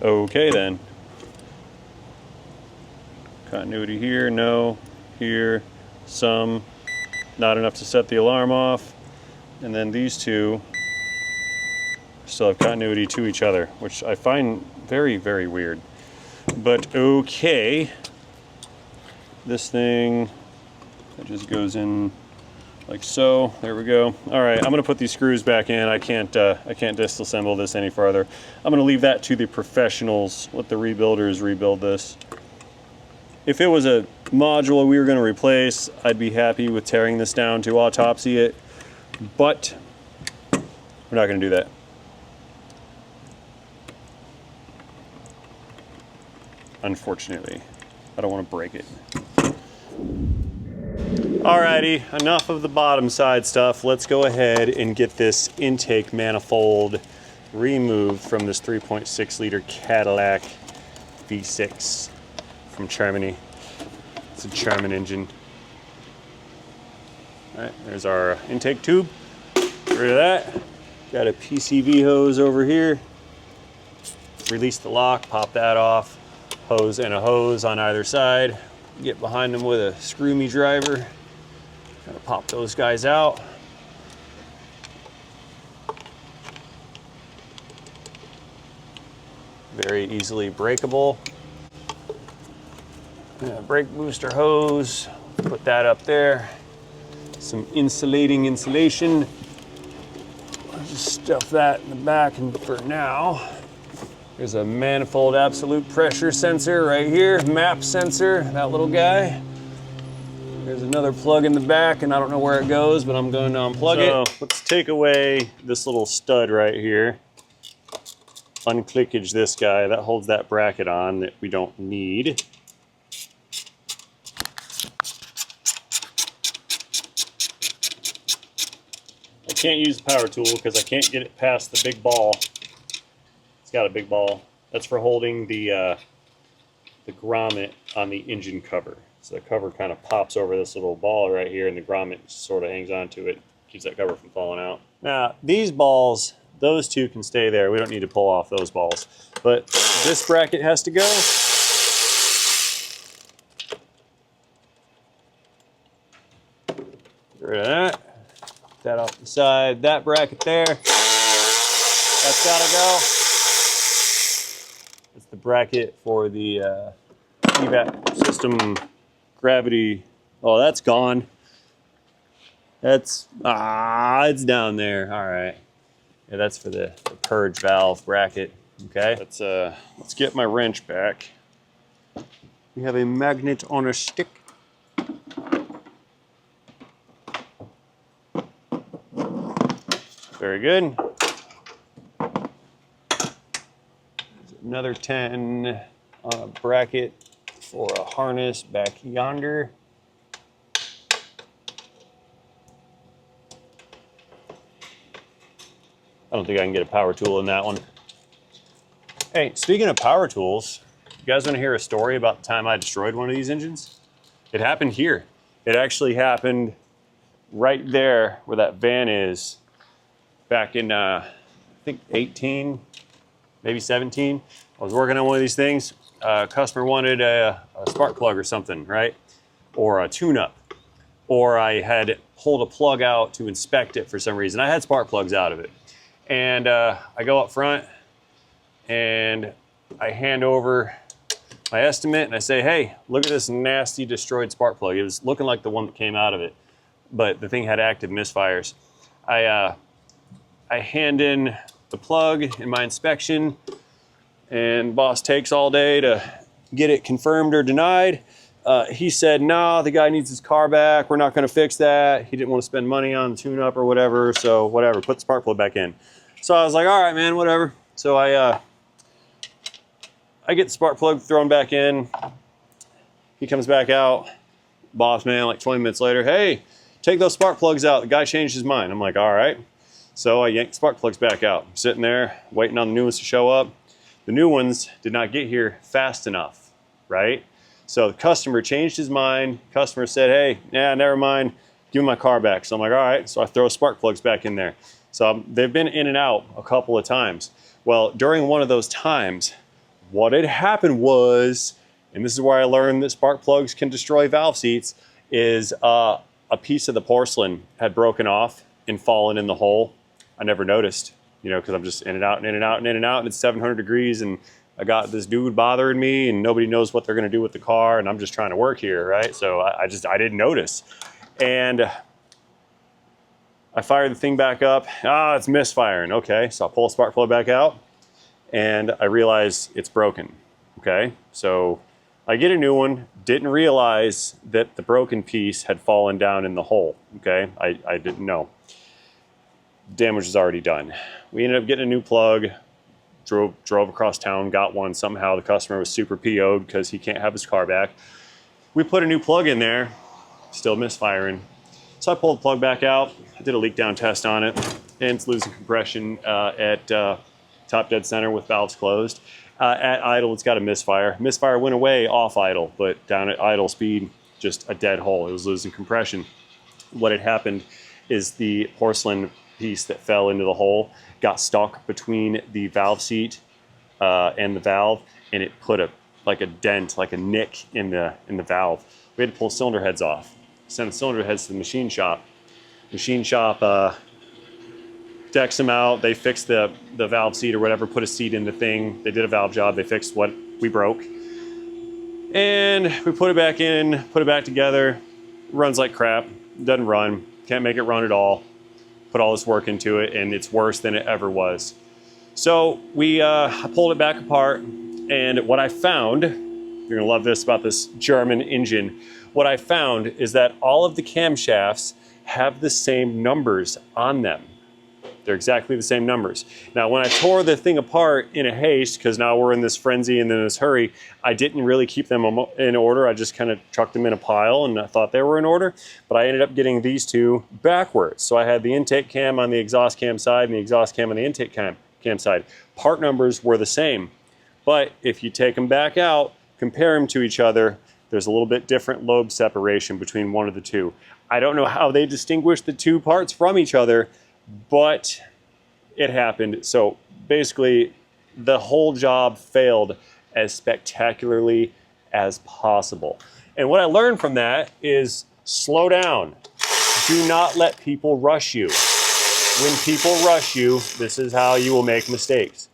A: Okay then. Continuity here, no, here, some, not enough to set the alarm off, and then these two still have continuity to each other, which I find very, very weird. But okay, this thing, it just goes in like so. There we go. All right, I'm gonna put these screws back in. I can't disassemble this any farther. I'm gonna leave that to the professionals. Let the rebuilders rebuild this. If it was a module we were going to replace, I'd be happy with tearing this down to autopsy it, but we're not going to do that. Unfortunately, I don't want to break it. Alrighty, enough of the bottom side stuff. Let's go ahead and get this intake manifold removed from this 3.6 liter Cadillac V6 from Germany. It's a German engine. All right, there's our intake tube. Get rid of that. Got a PCV hose over here. Release the lock, pop that off. Hose and a hose on either side. Get behind them with a screw me driver. Gotta pop those guys out. Very easily breakable. Brake booster hose, put that up there. Some insulation. I'll just stuff that in the back and for now. There's a manifold absolute pressure sensor right here, map sensor, that little guy. There's another plug in the back and I don't know where it goes, but I'm going to unplug it. Let's take away this little stud right here. Unclickage this guy, that holds that bracket on that we don't need. I can't use the power tool because I can't get it past the big ball. It's got a big ball. That's for holding the grommet on the engine cover. So the cover kind of pops over this little ball right here and the grommet sort of hangs onto it, keeps that cover from falling out. Now these balls, those two can stay there. We don't need to pull off those balls. But this bracket has to go. Get rid of that. That off the side. That bracket there. That's gotta go. It's the bracket for the evap system gravity. Oh, that's gone. That's, it's down there. All right. Yeah, that's for the purge valve bracket. Okay. Let's get my wrench back. We have a magnet on a stick. Very good. There's another 10 on a bracket for a harness back yonder. I don't think I can get a power tool in that one. Hey, speaking of power tools, you guys want to hear a story about the time I destroyed one of these engines? It happened here. It actually happened right there where that van is. Back in, I think 18, maybe 17. I was working on one of these things. A customer wanted a spark plug or something, right? Or a tune-up. Or I had pulled a plug out to inspect it for some reason. I had spark plugs out of it. And I go up front and I hand over my estimate and I say, hey, look at this nasty destroyed spark plug. It was looking like the one that came out of it, but the thing had active misfires. I hand in the plug in my inspection and boss takes all day to get it confirmed or denied. He said, no, the guy needs his car back. We're not gonna fix that. He didn't want to spend money on the tune-up or whatever, so whatever, put the spark plug back in. So I was like, all right, man, whatever. So I get the spark plug thrown back in. He comes back out, boss man, like 20 minutes later, hey, take those spark plugs out. The guy changed his mind. I'm like, all right. So I yanked the spark plugs back out. I'm sitting there waiting on the new ones to show up. The new ones did not get here fast enough, right? So the customer changed his mind. Customer said, hey, yeah, never mind. Give me my car back. So I'm like, all right. So I throw spark plugs back in there. So they've been in and out a couple of times. Well, during one of those times, what had happened was, and this is where I learned that spark plugs can destroy valve seats, is a piece of the porcelain had broken off and fallen in the hole. I never noticed, you know, because I'm just in and out and in and out and in and out, and it's 700 degrees, and I got this dude bothering me, and nobody knows what they're going to do with the car, and I'm just trying to work here, right? So I didn't notice. And I fired the thing back up. It's misfiring. Okay, so I pull a spark plug back out, and I realize it's broken. Okay, so I get a new one. Didn't realize that the broken piece had fallen down in the hole. Okay, I didn't know. Damage was already done. We ended up getting a new plug. Drove across town, got one. Somehow the customer was super PO'd because he can't have his car back. We put a new plug in there, still misfiring. So I pulled the plug back out, I did a leak down test on it, and it's losing compression at top dead center with valves closed. At idle, it's got a misfire. Misfire went away off idle, but down at idle speed, just a dead hole. It was losing compression. What had happened is the porcelain piece that fell into the hole got stuck between the valve seat and the valve, and it put a dent, like a nick in the valve. We had to pull cylinder heads off. Send the cylinder heads to the machine shop. Machine shop decks them out. They fixed the valve seat or whatever, put a seat in the thing. They did a valve job. They fixed what we broke. And we put it back in, put it back together. Runs like crap. Doesn't run. Can't make it run at all. Put all this work into it, and it's worse than it ever was. So I pulled it back apart, and what I found, you're gonna love this about this German engine, what I found is that all of the camshafts have the same numbers on them. They're exactly the same numbers. Now, when I tore the thing apart in a haste, because now we're in this frenzy and in this hurry, I didn't really keep them in order. I just kind of chucked them in a pile and I thought they were in order, but I ended up getting these two backwards. So I had the intake cam on the exhaust cam side and the exhaust cam on the intake cam side. Part numbers were the same, but if you take them back out, compare them to each other, there's a little bit different lobe separation between one of the two. I don't know how they distinguish the two parts from each other, but it happened. So basically, the whole job failed as spectacularly as possible. And what I learned from that is slow down. Do not let people rush you. When people rush you, this is how you will make mistakes.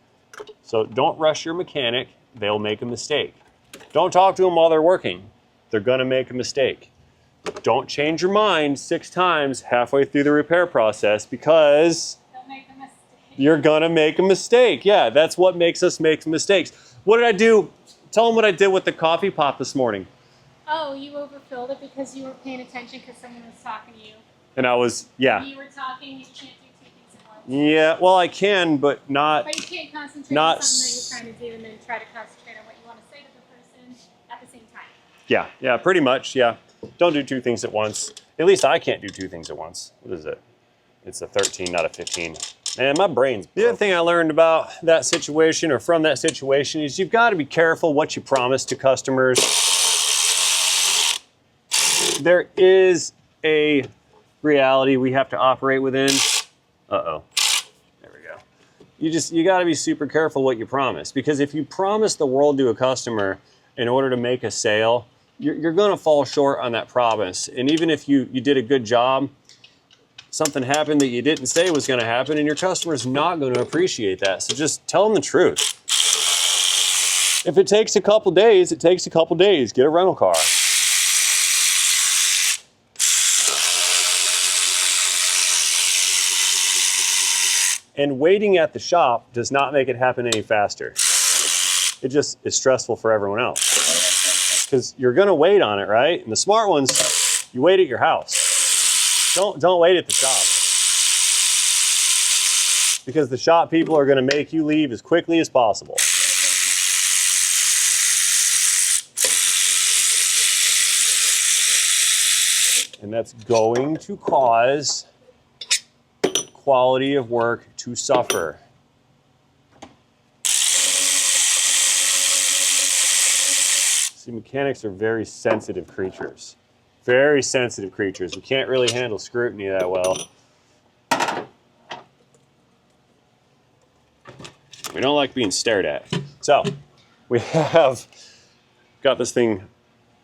A: So don't rush your mechanic. They'll make a mistake. Don't talk to them while they're working. They're gonna make a mistake. Don't change your mind 6 times halfway through the repair process, because
D: They'll make a mistake.
A: you're gonna make a mistake. Yeah, that's what makes us make mistakes. What did I do? Tell them what I did with the coffee pot this morning.
D: Oh, you overfilled it because you were paying attention because someone was talking to you.
A: And I was, yeah.
D: You were talking, you can't do 2 things at once.
A: Yeah, well, I can, but not.
D: But you can't concentrate
A: Not
D: on something that you're trying to do and then try to concentrate on what you want to say to the person at the same time.
A: Yeah, pretty much, yeah. Don't do 2 things at once. At least I can't do 2 things at once. What is it? It's a 13, not a 15. Man, my brain's broke. The other thing I learned about that situation, or from that situation, is you've got to be careful what you promise to customers. There is a reality we have to operate within. Uh-oh. There we go. You got to be super careful what you promise, because if you promise the world to a customer in order to make a sale, you're going to fall short on that promise. And even if you did a good job, something happened that you didn't say was going to happen, and your customer's not going to appreciate that. So just tell them the truth. If it takes a couple days, it takes a couple days. Get a rental car. And waiting at the shop does not make it happen any faster. It just is stressful for everyone else. Because you're gonna wait on it, right? And the smart ones, you wait at your house. Don't wait at the shop. Because the shop people are gonna make you leave as quickly as possible. And that's going to cause quality of work to suffer. See, mechanics are very sensitive creatures. Very sensitive creatures. We can't really handle scrutiny that well. We don't like being stared at. So, we have got this thing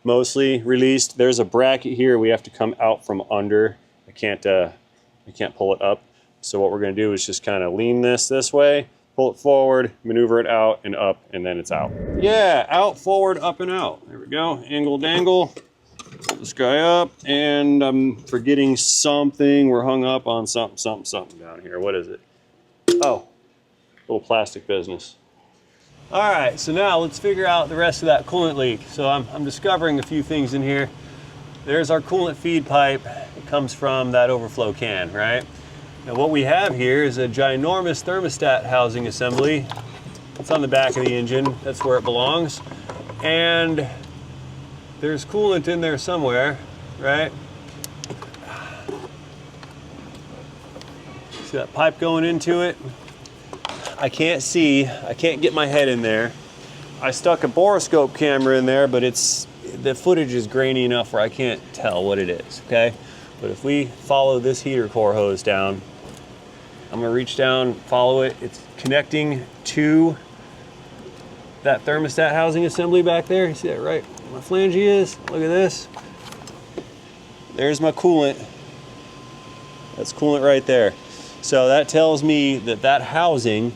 A: mostly released. There's a bracket here we have to come out from under. I can't pull it up. So what we're gonna do is just kind of lean this way, pull it forward, maneuver it out and up, and then it's out. Yeah, out, forward, up, and out. There we go, angle, dangle. Pull this guy up, and I'm forgetting something. We're hung up on something down here. What is it? Oh, little plastic business. All right, so now let's figure out the rest of that coolant leak. So I'm discovering a few things in here. There's our coolant feed pipe. It comes from that overflow can, right? Now what we have here is a ginormous thermostat housing assembly. It's on the back of the engine. That's where it belongs. And there's coolant in there somewhere, right? See that pipe going into it? I can't see, I can't get my head in there. I stuck a borescope camera in there, but the footage is grainy enough where I can't tell what it is, okay? But if we follow this heater core hose down, I'm gonna reach down, follow it. It's connecting to that thermostat housing assembly back there. You see that right where my flange is? Look at this. There's my coolant. That's coolant right there. So that tells me that that housing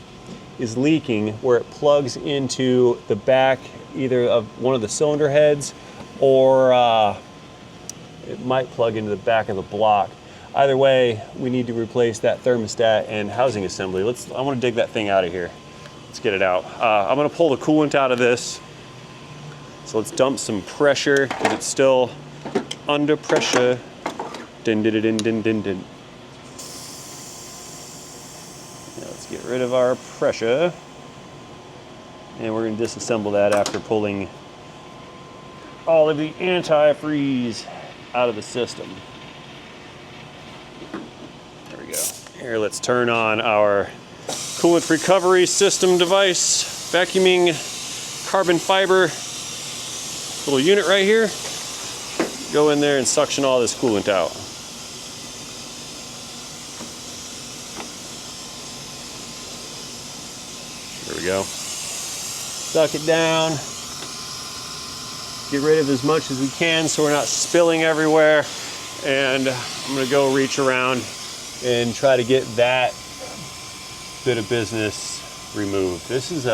A: is leaking where it plugs into the back either of one of the cylinder heads or it might plug into the back of the block. Either way, we need to replace that thermostat and housing assembly. I want to dig that thing out of here. Let's get it out. I'm going to pull the coolant out of this. So let's dump some pressure because it's still under pressure. Din, din, din, din, din, din. Now let's get rid of our pressure. And we're going to disassemble that after pulling all of the antifreeze out of the system. There we go. Here, let's turn on our coolant recovery system device, vacuuming carbon fiber little unit right here. Go in there and suction all this coolant out. There we go. Suck it down. Get rid of as much as we can so we're not spilling everywhere. And I'm gonna go reach around and try to get that bit of business removed. This is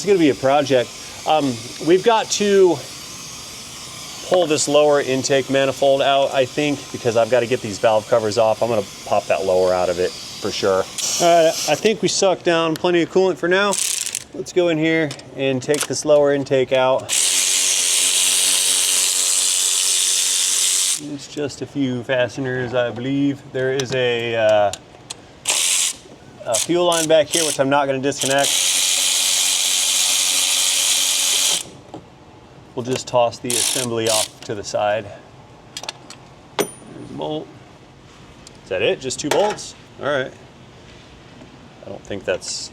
A: gonna be a project. We've got to pull this lower intake manifold out, I think, because I've got to get these valve covers off. I'm gonna pop that lower out of it for sure. All right, I think we sucked down plenty of coolant for now. Let's go in here and take this lower intake out. It's just a few fasteners, I believe. There is a fuel line back here, which I'm not going to disconnect. We'll just toss the assembly off to the side. There's a bolt. Is that it? Just 2 bolts? All right. I don't think that's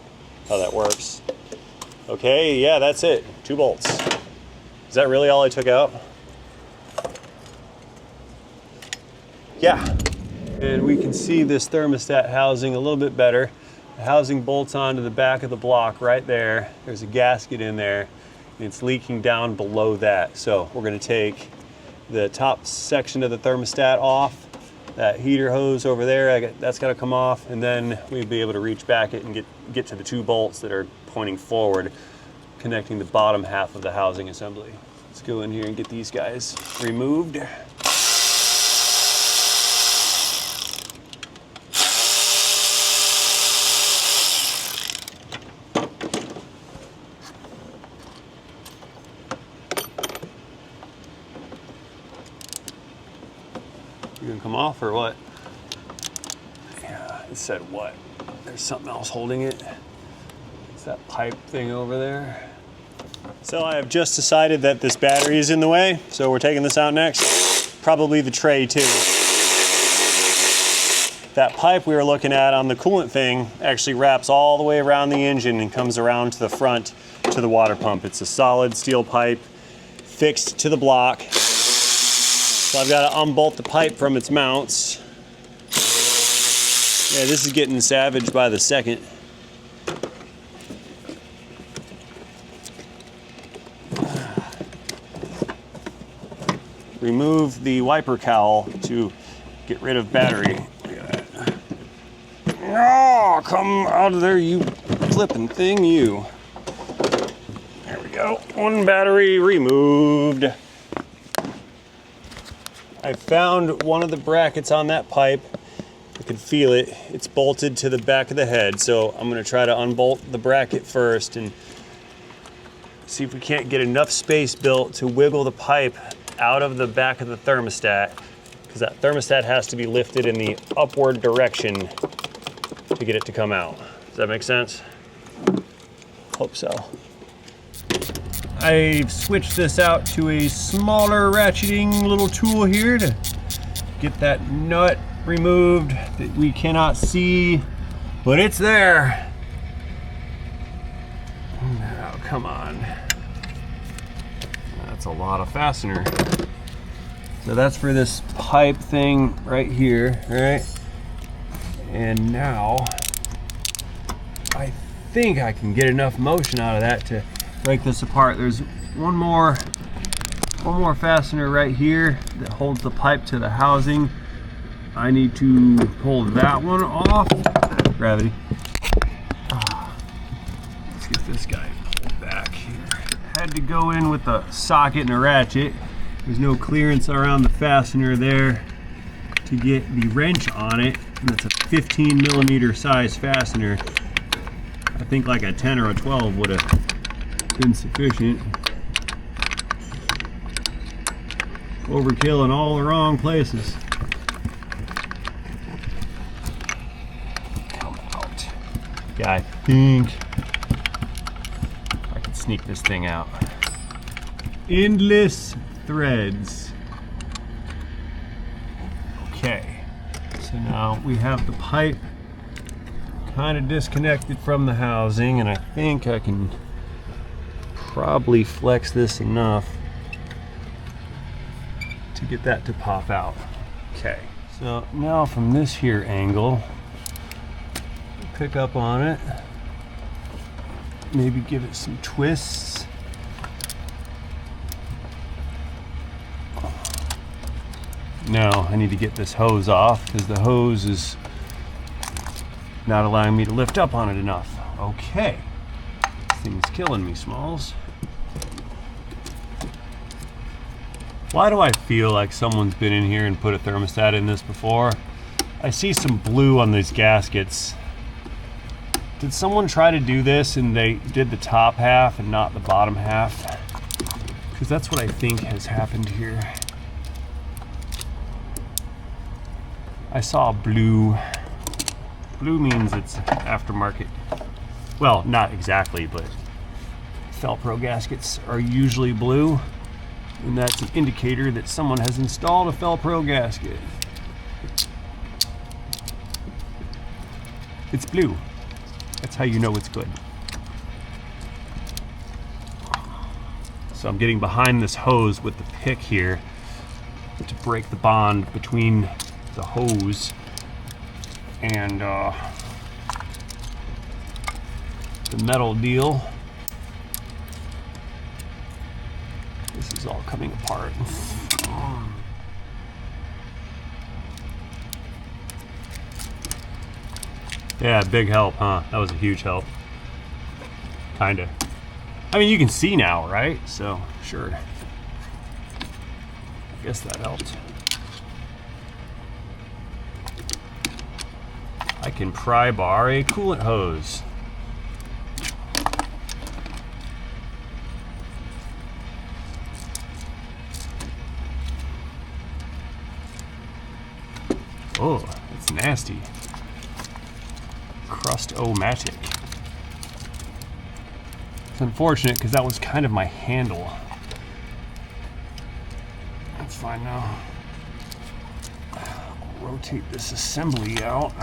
A: how that works. Okay, yeah, that's it. 2 bolts. Is that really all I took out? Yeah. And we can see this thermostat housing a little bit better. The housing bolts onto the back of the block right there. There's a gasket in there. And it's leaking down below that. So we're going to take the top section of the thermostat off. That heater hose over there, that's got to come off, and then we'll be able to reach back it and get to the 2 bolts that are pointing forward, connecting the bottom half of the housing assembly. Let's go in here and get these guys removed. You gonna come off or what? Yeah, it said what? There's something else holding it. It's that pipe thing over there. So I have just decided that this battery is in the way, so we're taking this out next. Probably the tray too. That pipe we were looking at on the coolant thing actually wraps all the way around the engine and comes around to the front to the water pump. It's a solid steel pipe fixed to the block. So I've got to unbolt the pipe from its mounts. Yeah, this is getting savage by the second. Remove the wiper cowl to get rid of battery. Look at that. Oh, come out of there, you flipping thing, you. There we go. 1 battery removed. I found one of the brackets on that pipe. I can feel it. It's bolted to the back of the head, so I'm going to try to unbolt the bracket first and see if we can't get enough space built to wiggle the pipe out of the back of the thermostat, because that thermostat has to be lifted in the upward direction to get it to come out. Does that make sense? Hope so. I've switched this out to a smaller ratcheting little tool here to get that nut removed that we cannot see, but it's there. Oh, come on. That's a lot of fastener. So that's for this pipe thing right here, right? And now I think I can get enough motion out of that to break this apart. There's one more fastener right here that holds the pipe to the housing. I need to pull that one off. Gravity. Let's get this guy pulled back here. Had to go in with a socket and a ratchet. There's no clearance around the fastener there to get the wrench on it. And that's a 15 millimeter size fastener. I think like a 10 or a 12 would have been sufficient. Overkill in all the wrong places. Come out. Yeah, I think I can sneak this thing out. Endless threads. Okay, so now we have the pipe kind of disconnected from the housing, and I think I can probably flex this enough to get that to pop out. Okay, so now from this here angle, pick up on it, maybe give it some twists. Now I need to get this hose off because the hose is not allowing me to lift up on it enough. Okay, this thing's killing me, Smalls. Why do I feel like someone's been in here and put a thermostat in this before? I see some blue on these gaskets. Did someone try to do this and they did the top half and not the bottom half? Because that's what I think has happened here. I saw blue. Blue means it's aftermarket. Well, not exactly, but Fel-Pro gaskets are usually blue. And that's an indicator that someone has installed a Fel-Pro gasket. It's blue. That's how you know it's good. So I'm getting behind this hose with the pick here to break the bond between the hose and the metal deal. This is all coming apart. Yeah, big help, huh? That was a huge help. Kinda. I mean, you can see now, right? So, sure. I guess that helped. I can pry bar a coolant hose. Oh, it's nasty. Crust-o-matic. It's unfortunate because that was kind of my handle. That's fine now. I'll rotate this assembly out.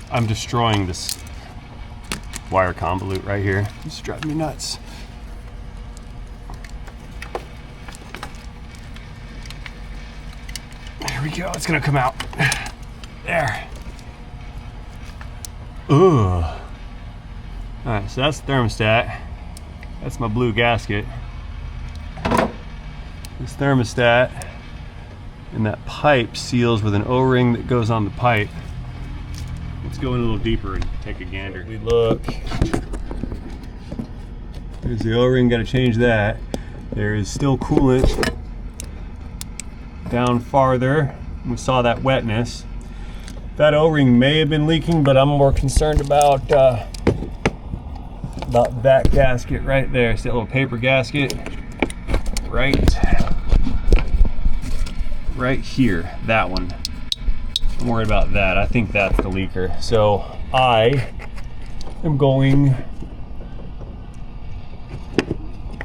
A: I'm destroying this wire convolute right here. It's driving me nuts. There we go. It's gonna come out. There. Ugh. Alright, so that's the thermostat. That's my blue gasket. This thermostat and that pipe seals with an O-ring that goes on the pipe. Let's go in a little deeper and take a gander. We look. There's the O-ring, gotta change that. There is still coolant down farther. We saw that wetness. That O-ring may have been leaking, but I'm more concerned about that gasket right there. See that little paper gasket? Right here, that one. I'm worried about that. I think that's the leaker. So I am going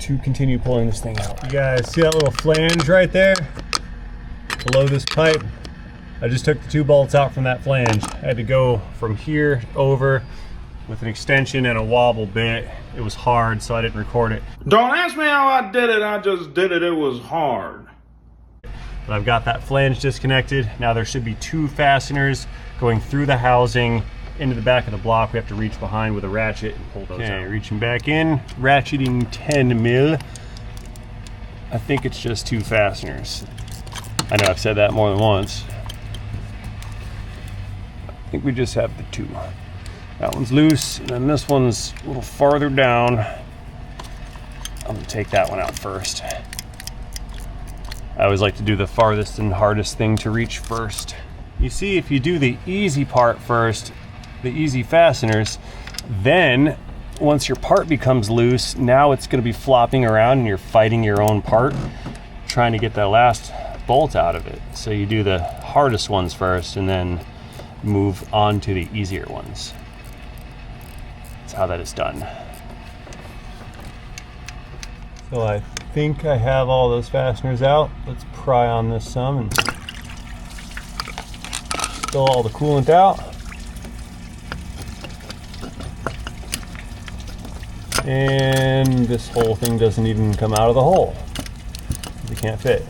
A: to continue pulling this thing out. You guys see that little flange right there below this pipe? I just took the 2 bolts out from that flange. I had to go from here over with an extension and a wobble bit. It was hard, so I didn't record it.
F: Don't ask me how I did it, I just did it. It was hard.
A: But I've got that flange disconnected. Now there should be 2 fasteners going through the housing into the back of the block. We have to reach behind with a ratchet and pull those out. Okay, reaching back in, ratcheting 10 mil. I think it's just 2 fasteners. I know I've said that more than once. I think we just have the 2. That one's loose, and then this one's a little farther down. I'm gonna take that one out first. I always like to do the farthest and hardest thing to reach first. You see, if you do the easy part first, the easy fasteners, then once your part becomes loose, now it's gonna be flopping around and you're fighting your own part, trying to get that last bolt out of it. So you do the hardest ones first and then move on to the easier ones. That's how that is done. So I think I have all those fasteners out. Let's pry on this some and spill all the coolant out. And this whole thing doesn't even come out of the hole. It can't fit.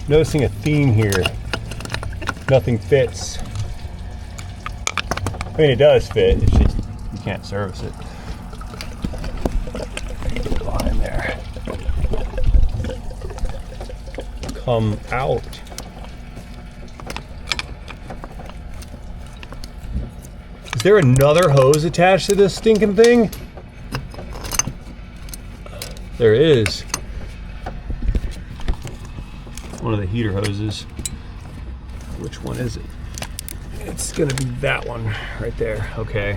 A: Noticing a theme here. Nothing fits. I mean, it does fit, it's just you can't service it. Get it behind there. Come out. Is there another hose attached to this stinking thing? There is. One of the heater hoses. Which one is it? It's gonna be that one right there. Okay.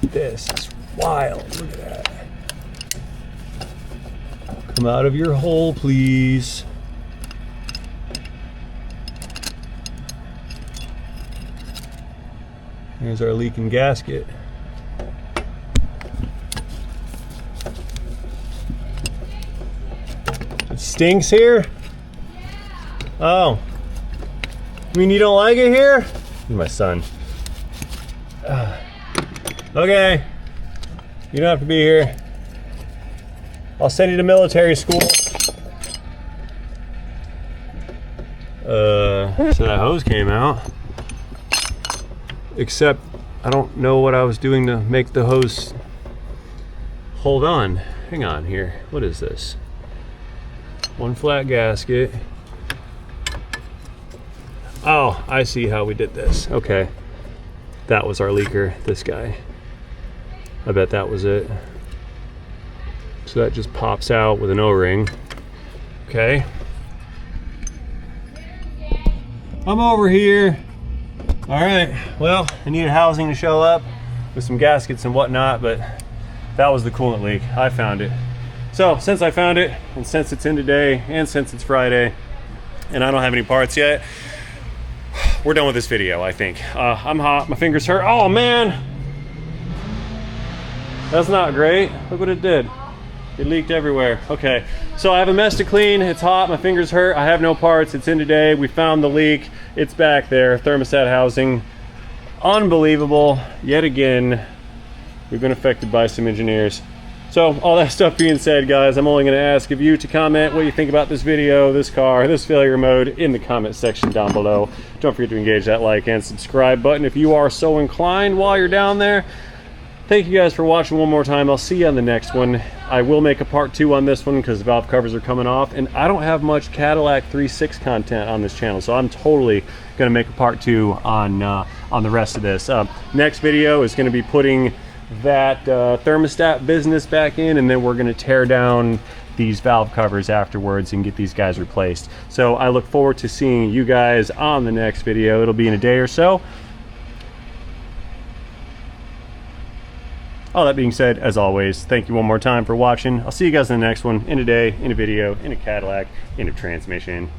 A: This is wild. Look at that. Come out of your hole, please. Here's our leaking gasket. It stinks here? Oh. You mean you don't like it here? This is my son. Okay. You don't have to be here. I'll send you to military school. So that hose came out. Except I don't know what I was doing to make the hose hold on. Hang on here. What is this? One flat gasket. Oh, I see how we did this. Okay. That was our leaker, this guy. I bet that was it. So that just pops out with an O-ring. Okay. I'm over here. All right, well, I needed housing to show up with some gaskets and whatnot, but that was the coolant leak. I found it. So since I found it, and since it's in today, and since it's Friday, and I don't have any parts yet, we're done with this video, I think. I'm hot, my fingers hurt. Oh man, that's not great. Look what it did. It leaked everywhere. Okay, so I have a mess to clean. It's hot, my fingers hurt. I have no parts, it's in today. We found the leak. It's back there, thermostat housing. Unbelievable, yet again, we've been affected by some engineers. So all that stuff being said, guys, I'm only gonna ask of you to comment what you think about this video, this car, this failure mode in the comment section down below. Don't forget to engage that like and subscribe button if you are so inclined while you're down there. Thank you guys for watching one more time. I'll see you on the next one. I will make a part 2 on this one because the valve covers are coming off, and I don't have much Cadillac 3.6 content on this channel, so I'm totally gonna make a part 2 on the rest of this. Next video is gonna be putting that thermostat business back in, and then we're gonna tear down these valve covers afterwards and get these guys replaced. So I look forward to seeing you guys on the next video. It'll be in a day or so. All that being said, as always, thank you one more time for watching. I'll see you guys in the next one, in a day, in a video, in a Cadillac, in a transmission.